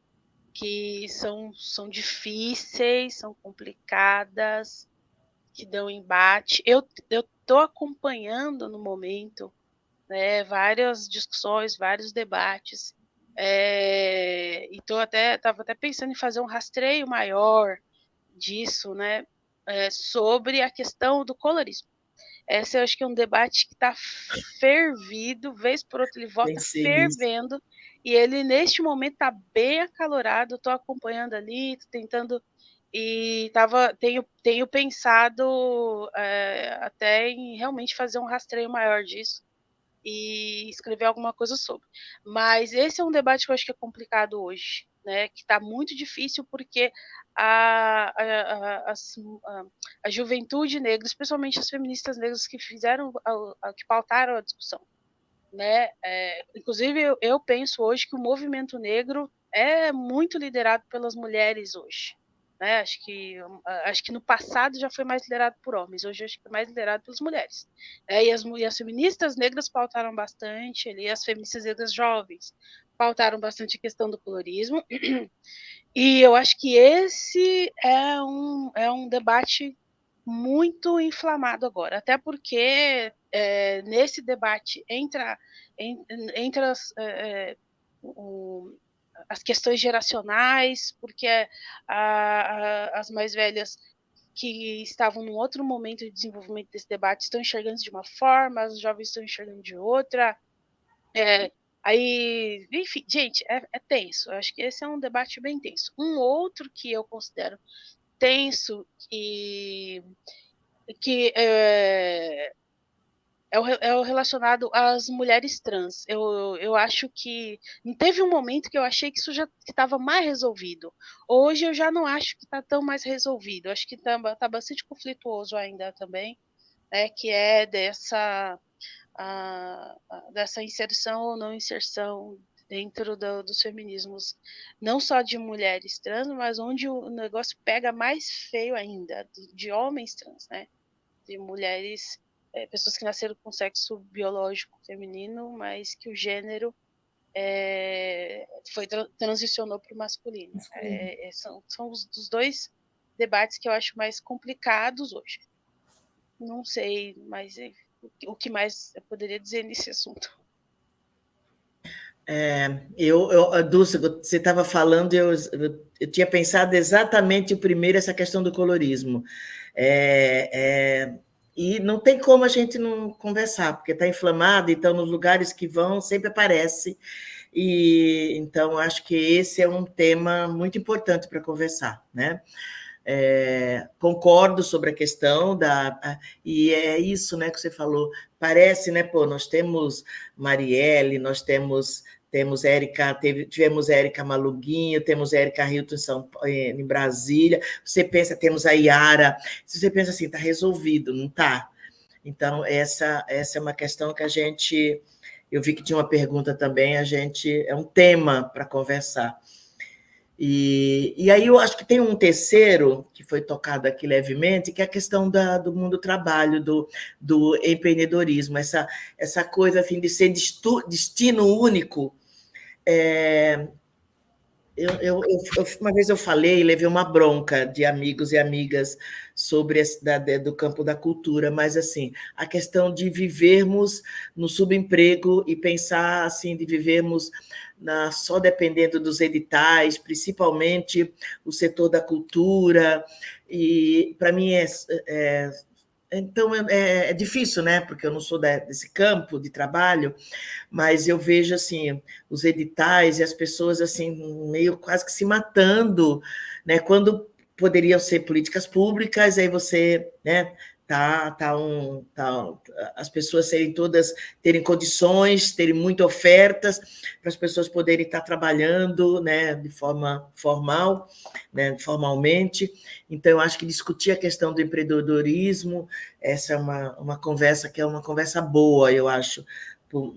que são difíceis, são complicadas, que dão embate. Eu tô acompanhando no momento, né, várias discussões, vários debates, e tava até pensando em fazer um rastreio maior disso, né, sobre a questão do colorismo. Esse eu acho que é um debate que está fervido, vez por outra ele volta fervendo, e ele neste momento está bem acalorado. Estou acompanhando ali, tô tentando, e tenho pensado até em realmente fazer um rastreio maior disso e escrever alguma coisa sobre. Mas esse é um debate que eu acho que é complicado hoje, né? Que está muito difícil porque a juventude negra, especialmente as feministas negras que que pautaram a discussão, né? Inclusive eu penso hoje que o movimento negro é muito liderado pelas mulheres hoje. Né? Acho que no passado já foi mais liderado por homens, hoje acho que é mais liderado pelas mulheres. E as feministas negras pautaram bastante, ali, as feministas negras jovens pautaram bastante a questão do colorismo, e eu acho que esse é um debate muito inflamado agora, até porque nesse debate entra as questões geracionais, porque as mais velhas que estavam num outro momento de desenvolvimento desse debate estão enxergando de uma forma, os jovens estão enxergando de outra. Aí, enfim, gente, é tenso. Eu acho que esse é um debate bem tenso. Um outro que eu considero tenso que é o relacionado às mulheres trans. Eu acho que teve um momento que eu achei que isso já estava mais resolvido. Hoje eu já não acho que está tão mais resolvido. Acho que está bastante conflituoso ainda também, né, que é dessa inserção ou não inserção dentro dos feminismos, não só de mulheres trans, mas onde o negócio pega mais feio ainda, de homens trans, né? De mulheres, pessoas que nasceram com sexo biológico feminino, mas que o gênero transicionou para o masculino. São os dois debates que eu acho mais complicados hoje. Não sei, mas o que mais eu poderia dizer nesse assunto? Dulce, você estava falando, eu tinha pensado exatamente o primeiro, essa questão do colorismo. E não tem como a gente não conversar, porque está inflamado, então nos lugares que vão sempre aparece. E então acho que esse é um tema muito importante para conversar, né? Concordo sobre a questão e é isso, né, que você falou. Parece, né, nós temos Marielle, nós temos tivemos Érica Maluguinho, temos Érica Hilton em Brasília, você pensa, temos a Yara, se você pensa assim, está resolvido, não está? Então, essa é uma questão que eu vi que tinha uma pergunta também, é um tema para conversar. E aí eu acho que tem um terceiro, que foi tocado aqui levemente, que é a questão do mundo do trabalho, do empreendedorismo, essa coisa assim, de ser destino único. Uma vez eu falei, levei uma bronca de amigos e amigas sobre do campo da cultura, mas assim, a questão de vivermos no subemprego e pensar assim, de vivermos só dependendo dos editais, principalmente o setor da cultura, e para mim então é difícil, né? Porque eu não sou desse campo de trabalho, mas eu vejo assim os editais e as pessoas assim meio quase que se matando, né? Quando poderiam ser políticas públicas, aí você, né? As pessoas terem condições, terem muitas ofertas para as pessoas poderem estar trabalhando, né? De forma formal, né? Formalmente. Então, eu acho que discutir a questão do empreendedorismo, essa é uma conversa que é uma conversa boa, eu acho,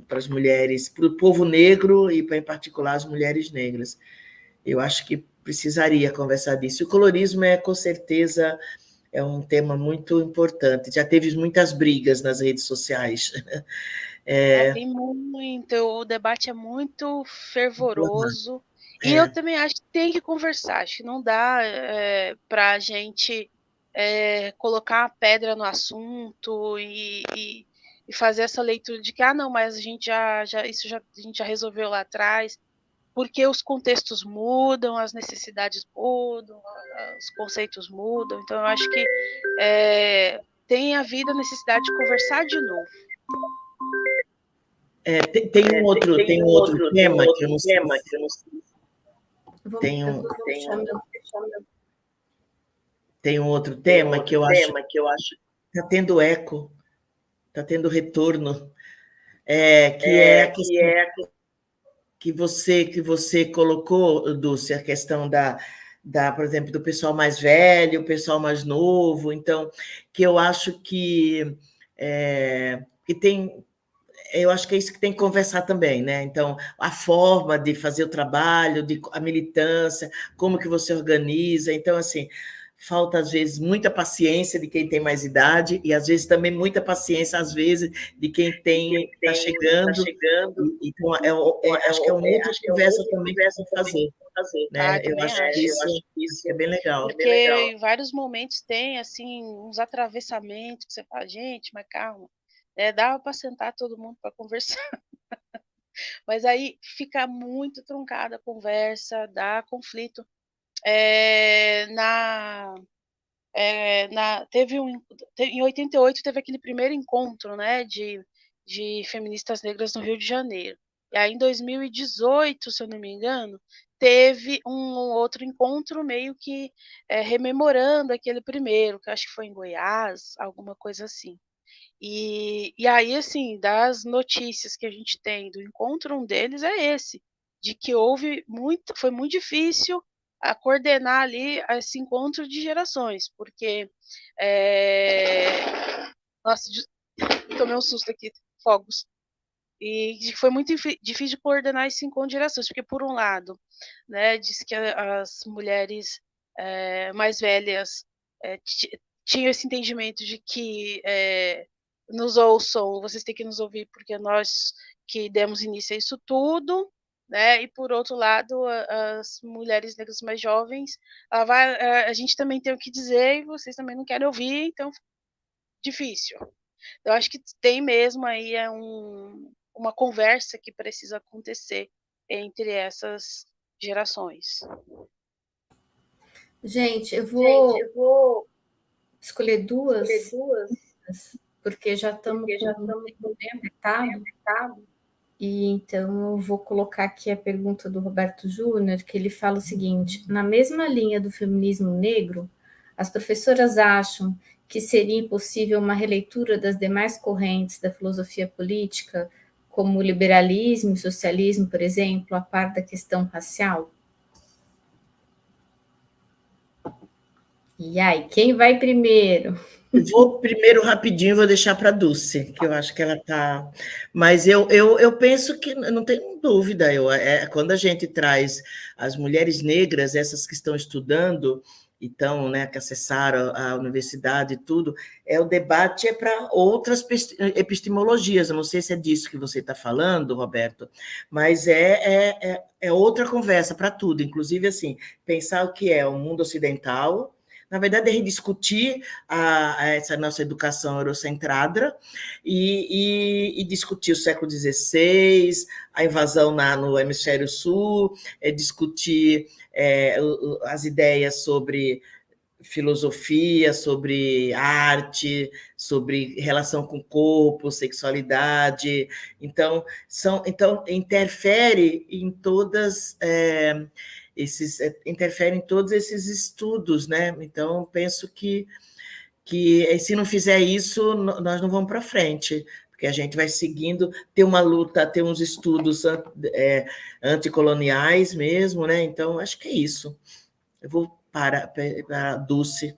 para as mulheres, para o povo negro e, em particular, as mulheres negras. Eu acho que precisaria conversar disso. O colorismo com certeza, é um tema muito importante. Já teve muitas brigas nas redes sociais. Tem muito, o debate é muito fervoroso. E eu também acho que tem que conversar, acho que não dá para a gente colocar a pedra no assunto e fazer essa leitura de que, não, mas a gente a gente já resolveu lá atrás, porque os contextos mudam, as necessidades mudam, os conceitos mudam. Então, eu acho que tem havido a necessidade de conversar de novo. Tem um outro tema que eu não sei. Tem um outro tema que eu acho que está tendo eco, está tendo retorno, que você colocou, Dulce, a questão por exemplo, do pessoal mais velho, o pessoal mais novo. Então, que eu acho que tem. Eu acho que é isso que tem que conversar também, né? Então, a forma de fazer o trabalho, a militância, como que você organiza. Então, assim, falta, às vezes, muita paciência de quem tem mais idade e, às vezes, também muita paciência, às vezes, de quem está chegando. Então, acho que é uma outra conversa também que tem que fazer. Né? Eu acho que isso é bem legal. Porque em vários momentos tem, assim, uns atravessamentos que você fala, gente, mas calma. Dava para sentar todo mundo para conversar. Mas aí fica muito truncada a conversa, dá conflito. Em 88 teve aquele primeiro encontro, né, de feministas negras no Rio de Janeiro. E aí, em 2018, se eu não me engano, teve um outro encontro meio que rememorando aquele primeiro, que acho que foi em Goiás, alguma coisa assim. E aí, assim, das notícias que a gente tem do encontro, um deles é esse, de que foi muito difícil a coordenar ali esse encontro de gerações, porque nossa, tomei um susto aqui, fogos. E foi muito difícil de coordenar esse encontro de gerações, porque, por um lado, né, diz que as mulheres mais velhas tinham esse entendimento de que nos ouçam, vocês têm que nos ouvir porque nós que demos início a isso tudo, né? E por outro lado, as mulheres negras mais jovens, a gente também tem o que dizer e vocês também não querem ouvir, então difícil. Eu acho que tem mesmo aí uma conversa que precisa acontecer entre essas gerações. Gente, eu vou escolher duas, porque já estamos com o tempo apertado. E então eu vou colocar aqui a pergunta do Roberto Júnior, que ele fala o seguinte: na mesma linha do feminismo negro, as professoras acham que seria impossível uma releitura das demais correntes da filosofia política, como o liberalismo e o socialismo, por exemplo, a par da questão racial? E aí, quem vai primeiro? Eu vou primeiro rapidinho, vou deixar para a Dulce, que eu acho que ela está. Mas eu penso que não tenho dúvida. Quando a gente traz as mulheres negras, essas que estão estudando, então, né, que acessaram a universidade e tudo, o debate é para outras epistemologias. Eu não sei se é disso que você está falando, Roberto, mas é outra conversa para tudo. Inclusive, assim, pensar o que é o mundo ocidental. Na verdade, é rediscutir essa nossa educação eurocentrada e discutir o século XVI, a invasão no hemisfério sul, discutir as ideias sobre filosofia, sobre arte, sobre relação com o corpo, sexualidade. Então, interfere em todas interfere em todos esses estudos, né? Então, penso que se não fizer isso, nós não vamos para frente, porque a gente vai seguindo, ter uma luta, ter uns estudos anticoloniais mesmo, né? Então, acho que é isso. Eu vou para a Dulce.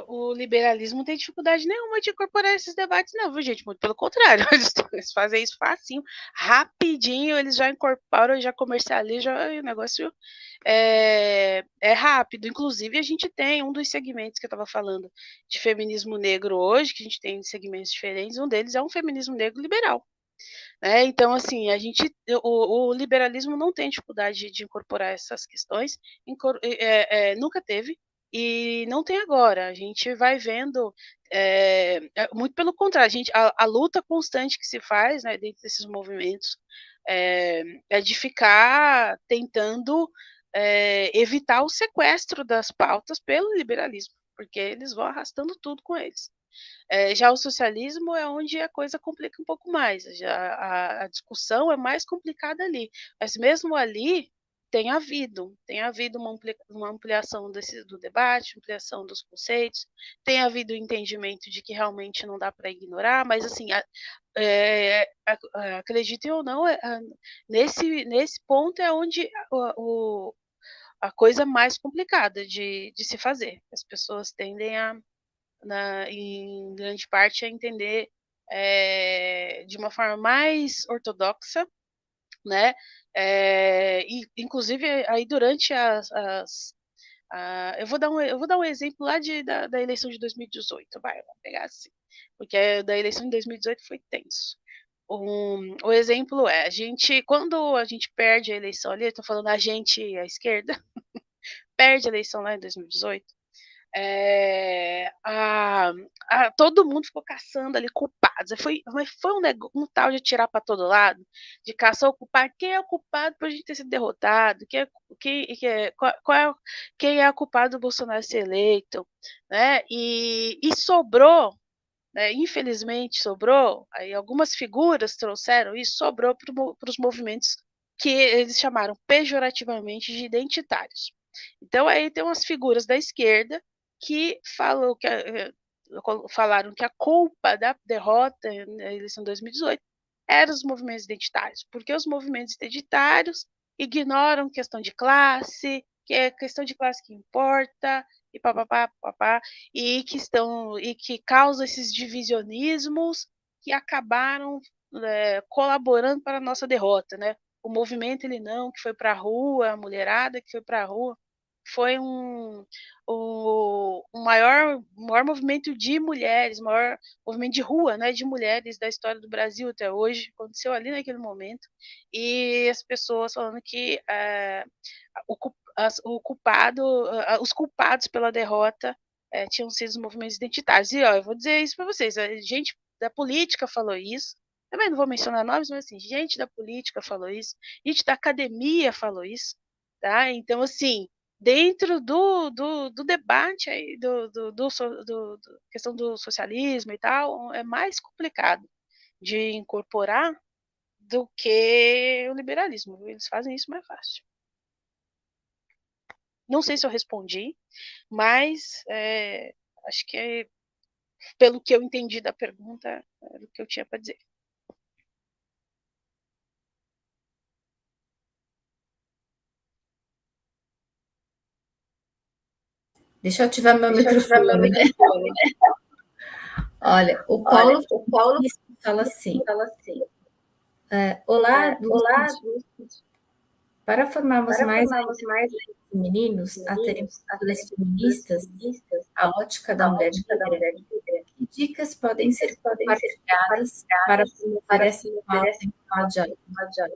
O liberalismo não tem dificuldade nenhuma de incorporar esses debates, não, viu, gente? Muito pelo contrário, eles fazem isso facinho, rapidinho, eles já incorporam, já comercializam, o negócio é rápido. Inclusive, a gente tem um dos segmentos que eu estava falando de feminismo negro hoje, que a gente tem segmentos diferentes, um deles é um feminismo negro liberal. Então, assim, o liberalismo não tem dificuldade de incorporar essas questões, nunca teve, e não tem agora. A gente vai vendo, muito pelo contrário, a luta constante que se faz, né, dentro desses movimentos é de ficar tentando evitar o sequestro das pautas pelo liberalismo, porque eles vão arrastando tudo com eles. Já o socialismo é onde a coisa complica um pouco mais, já a discussão é mais complicada ali, mas mesmo ali tem havido uma ampliação do debate, ampliação dos conceitos, tem havido o entendimento de que realmente não dá para ignorar, mas assim, acreditem ou não, nesse ponto é onde a coisa é mais complicada de se fazer. As pessoas tendem em grande parte, a entender de uma forma mais ortodoxa, né? E, inclusive, aí durante eu vou dar um exemplo lá da eleição de 2018, vamos pegar assim, porque da eleição de 2018 foi tenso. O exemplo é, quando a gente perde a eleição ali, eu estou falando a gente, a esquerda, perde a eleição lá em 2018, todo mundo ficou caçando ali culpados. Mas foi um tal de tirar para todo lado, de caçar o culpado. Quem é o culpado por a gente ter sido derrotado? Quem é o culpado do Bolsonaro ser eleito? Né? E sobrou, né, infelizmente sobrou, aí algumas figuras trouxeram isso, sobrou para os movimentos que eles chamaram pejorativamente de identitários. Então aí tem umas figuras da esquerda que falaram que a culpa da derrota na eleição de 2018 era os movimentos identitários, porque os movimentos identitários ignoram questão de classe, que é questão de classe que importa, e papapá, papá, e que causa esses divisionismos que acabaram colaborando para a nossa derrota, né? O movimento ele não, que foi para a rua, a mulherada que foi para a rua, foi o maior movimento de mulheres, maior movimento de rua, né, de mulheres da história do Brasil até hoje, aconteceu ali naquele momento, e as pessoas falando que os culpados pela derrota tinham sido os movimentos identitários. E eu vou dizer isso para vocês, a gente da política falou isso, também não vou mencionar nomes, mas assim, gente da política falou isso, gente da academia falou isso, tá? Então, assim, dentro do debate aí, questão do socialismo e tal, é mais complicado de incorporar do que o liberalismo. Eles fazem isso mais fácil. Não sei se eu respondi, mas acho que pelo que eu entendi da pergunta, era o que eu tinha para dizer. Deixa eu ativar meu microfone, né? Olha, o Paulo fala assim. Olá, Dulce. Para formarmos mais meninos a terem posturas feministas, a ótica da mulher negra, que dicas podem ser compartilhadas para promover essa pauta em sala de aula?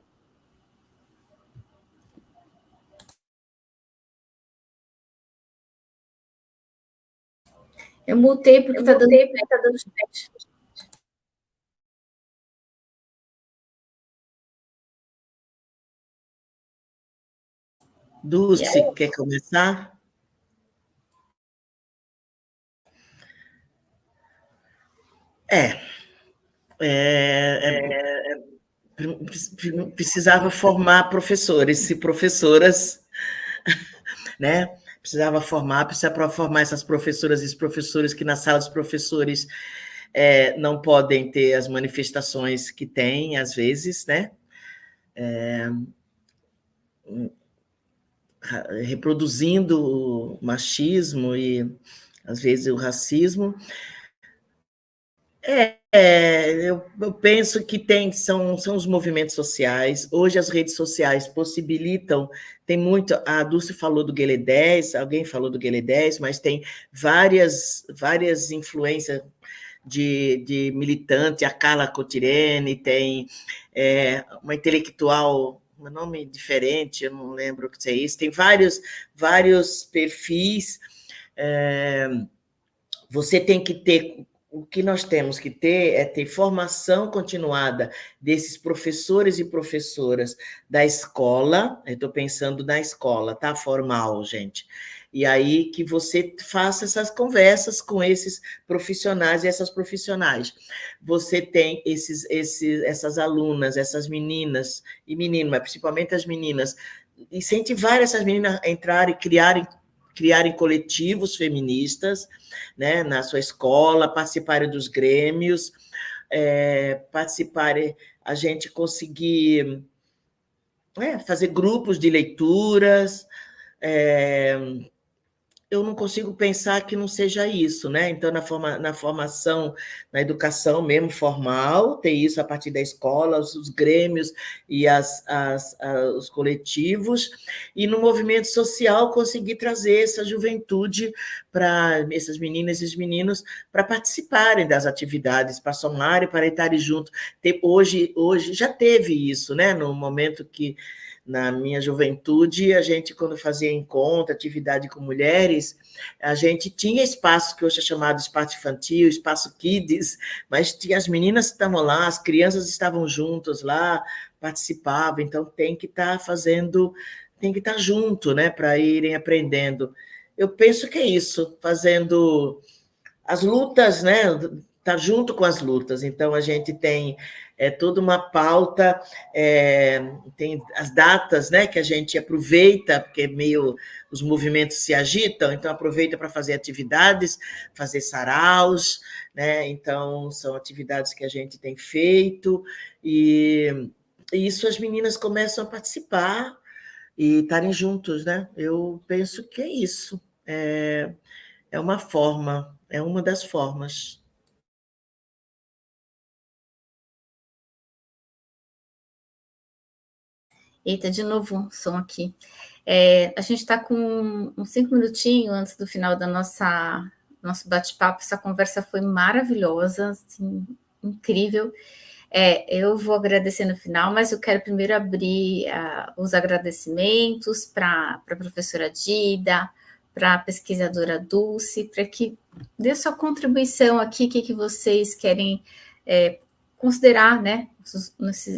Eu mutei porque está dando chat. Dulce, quer começar? Precisava formar professores e professoras, né? Precisava formar essas professoras e os professores que na sala dos professores não podem ter as manifestações que têm, às vezes, né? Reproduzindo o machismo e, às vezes, o racismo. Eu penso que são os movimentos sociais. Hoje as redes sociais possibilitam, tem muito, a Dulce falou do Guelé 10, alguém falou do Guelé 10, mas tem várias influências de militante, a Carla Cotirene, tem uma intelectual, um nome diferente, eu não lembro o que é isso, tem vários perfis. Você tem que ter, o que nós temos que ter é ter formação continuada desses professores e professoras da escola, eu estou pensando na escola, tá? Formal, gente. E aí que você faça essas conversas com esses profissionais e essas profissionais. Você tem essas alunas, essas meninas e meninos, mas principalmente as meninas, incentivar essas meninas a entrarem, criarem coletivos feministas, né, na sua escola, participarem dos grêmios, participarem, a gente conseguir fazer grupos de leituras. Eu não consigo pensar que não seja isso, né? Então, na formação, na educação mesmo formal, ter isso a partir da escola, os grêmios e os coletivos, e no movimento social conseguir trazer essa juventude para essas meninas e esses meninos para participarem das atividades, para somarem, para estarem juntos. Hoje já teve isso, né? No momento que na minha juventude, a gente, quando fazia encontro, atividade com mulheres, a gente tinha espaço que hoje é chamado espaço infantil, espaço kids, mas tinha as meninas que estavam lá, as crianças estavam juntas lá, participavam, então tem que estar tem que estar junto, né, para irem aprendendo. Eu penso que é isso, fazendo as lutas, né, estar junto com as lutas. Então, a gente tem toda uma pauta, tem as datas, né, que a gente aproveita, porque os movimentos se agitam, então aproveita para fazer atividades, fazer saraus, né, então são atividades que a gente tem feito, e isso as meninas começam a participar e estarem juntos, né? Eu penso que é isso, é uma forma, é uma das formas. Eita, de novo um som aqui. A gente está com uns 5 minutinhos antes do final da nosso bate-papo. Essa conversa foi maravilhosa, assim, incrível. Eu vou agradecer no final, mas eu quero primeiro abrir os agradecimentos para a professora Dida, para a pesquisadora Dulce, para que dê sua contribuição aqui, o que vocês querem considerar, né,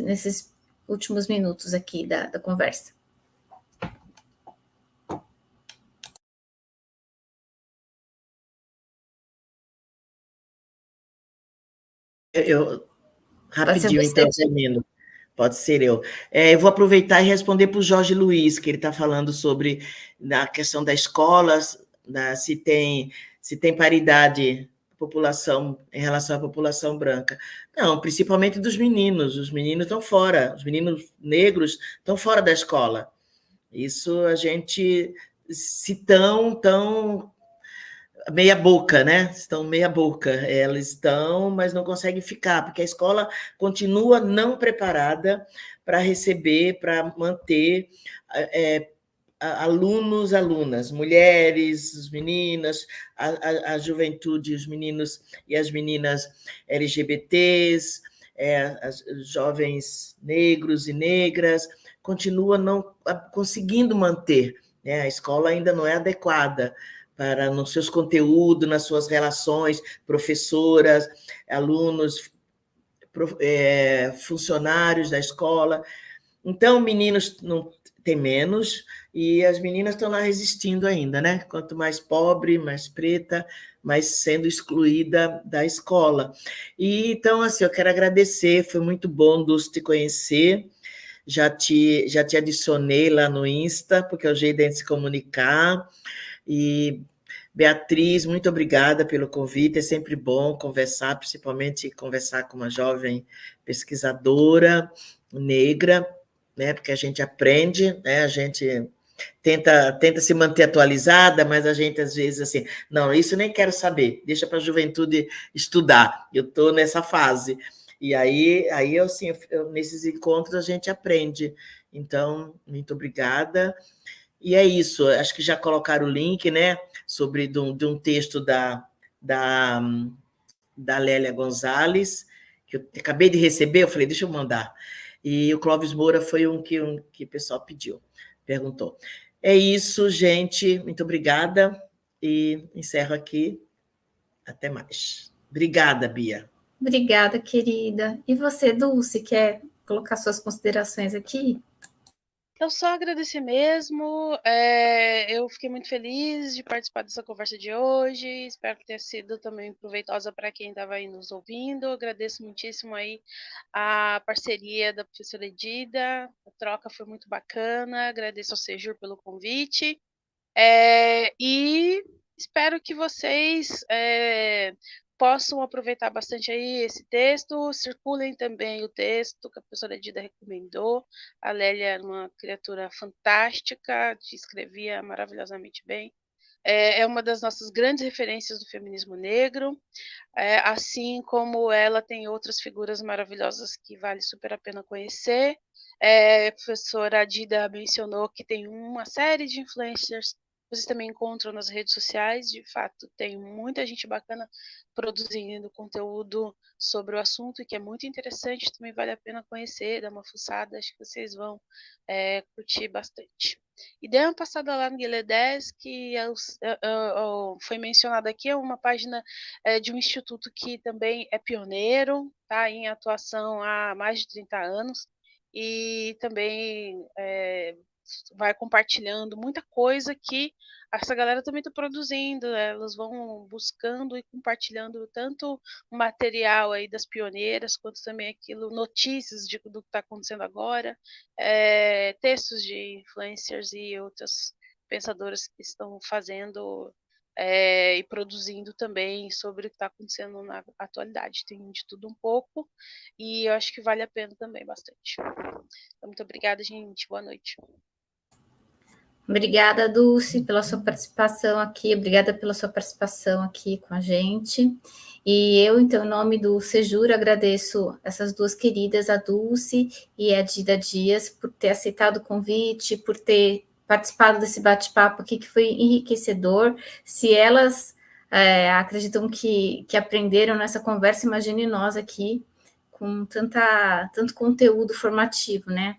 nesses últimos minutos aqui da conversa. Rapidinho, então, termino. Pode ser eu. Eu vou aproveitar e responder para o Jorge Luiz, que ele está falando sobre a questão da escola, se tem paridade população, em relação à população branca. Não, principalmente dos meninos. Os meninos estão fora, os meninos negros estão fora da escola. Isso a gente se tão meia boca, né? Estão meia boca. Elas estão, mas não conseguem ficar, porque a escola continua não preparada para receber, para manter alunos, alunas, mulheres, meninas, a juventude, os meninos e as meninas LGBTs, os jovens negros e negras, continua não conseguindo manter, né? A escola ainda não é adequada para nos seus conteúdos, nas suas relações, professoras, alunos, funcionários da escola. Então, meninos não tem menos, e as meninas estão lá resistindo ainda, né? Quanto mais pobre, mais preta, mais sendo excluída da escola. E então, assim, eu quero agradecer, foi muito bom, Dulce, te conhecer. Já te adicionei lá no Insta, porque é o jeito de a gente se comunicar. E Beatriz, muito obrigada pelo convite, é sempre bom conversar, principalmente conversar com uma jovem pesquisadora negra, né? Porque a gente aprende, né? A gente tenta se manter atualizada, mas a gente às vezes assim, não, isso nem quero saber, deixa para a juventude estudar. Eu estou nessa fase. E aí eu, assim, nesses encontros a gente aprende. Então, muito obrigada. E é isso, acho que já colocaram o link, né, sobre de um texto da Lélia Gonzalez, que eu acabei de receber, eu falei, deixa eu mandar. E o Clóvis Moura foi que o pessoal pediu, perguntou. É isso, gente, muito obrigada, e encerro aqui. Até mais. Obrigada, Bia. Obrigada, querida. E você, Dulce, quer colocar suas considerações aqui? Eu só agradecer mesmo. Eu fiquei muito feliz de participar dessa conversa de hoje. Espero que tenha sido também proveitosa para quem estava aí nos ouvindo. Agradeço muitíssimo aí a parceria da professora Edida. A troca foi muito bacana. Agradeço ao Sejur pelo convite. E espero que vocês possam aproveitar bastante aí esse texto, circulem também o texto que a professora Edida recomendou. A Lélia era uma criatura fantástica, escrevia maravilhosamente bem. É uma das nossas grandes referências do feminismo negro, assim como ela tem outras figuras maravilhosas que vale super a pena conhecer. A professora Adida mencionou que tem uma série de influencers, vocês também encontram nas redes sociais, de fato, tem muita gente bacana produzindo conteúdo sobre o assunto, e que é muito interessante, também vale a pena conhecer, dar uma fuçada, acho que vocês vão curtir bastante. E dê uma passada lá no Guilherme 10, que foi mencionado aqui, é uma página de um instituto que também é pioneiro, tá em atuação há mais de 30 anos, e também vai compartilhando muita coisa que essa galera também está produzindo, elas vão buscando e compartilhando tanto o material aí das pioneiras, quanto também aquilo, notícias do que está acontecendo agora, textos de influencers e outras pensadoras que estão fazendo e produzindo também sobre o que está acontecendo na atualidade. Tem de tudo um pouco, e eu acho que vale a pena também bastante. Então, muito obrigada, gente. Boa noite. Obrigada, Dulce, pela sua participação aqui, obrigada pela sua participação aqui com a gente. E eu, então, em nome do Sejur, agradeço essas duas queridas, a Dulce e a Dida Dias, por ter aceitado o convite, por ter participado desse bate-papo aqui, que foi enriquecedor. Se elas acreditam que aprenderam nessa conversa, imagine nós aqui, com tanto conteúdo formativo, né?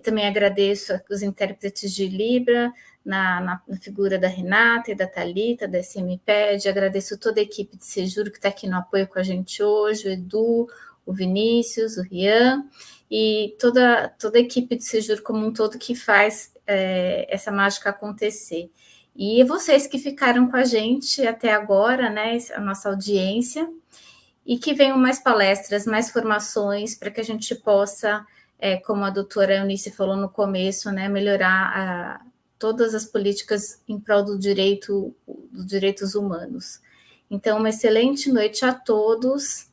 Também agradeço os intérpretes de Libra, na figura da Renata e da Thalita, da SMPED, agradeço toda a equipe de Sejur que está aqui no apoio com a gente hoje, o Edu, o Vinícius, o Rian, e toda a equipe de Sejur como um todo que faz essa mágica acontecer. E vocês que ficaram com a gente até agora, né, a nossa audiência, e que venham mais palestras, mais formações, para que a gente possa, como a doutora Eunice falou no começo, né, melhorar todas as políticas em prol dos direitos humanos. Então, uma excelente noite a todos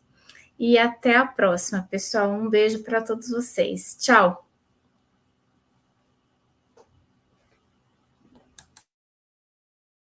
e até a próxima, pessoal. Um beijo para todos vocês. Tchau!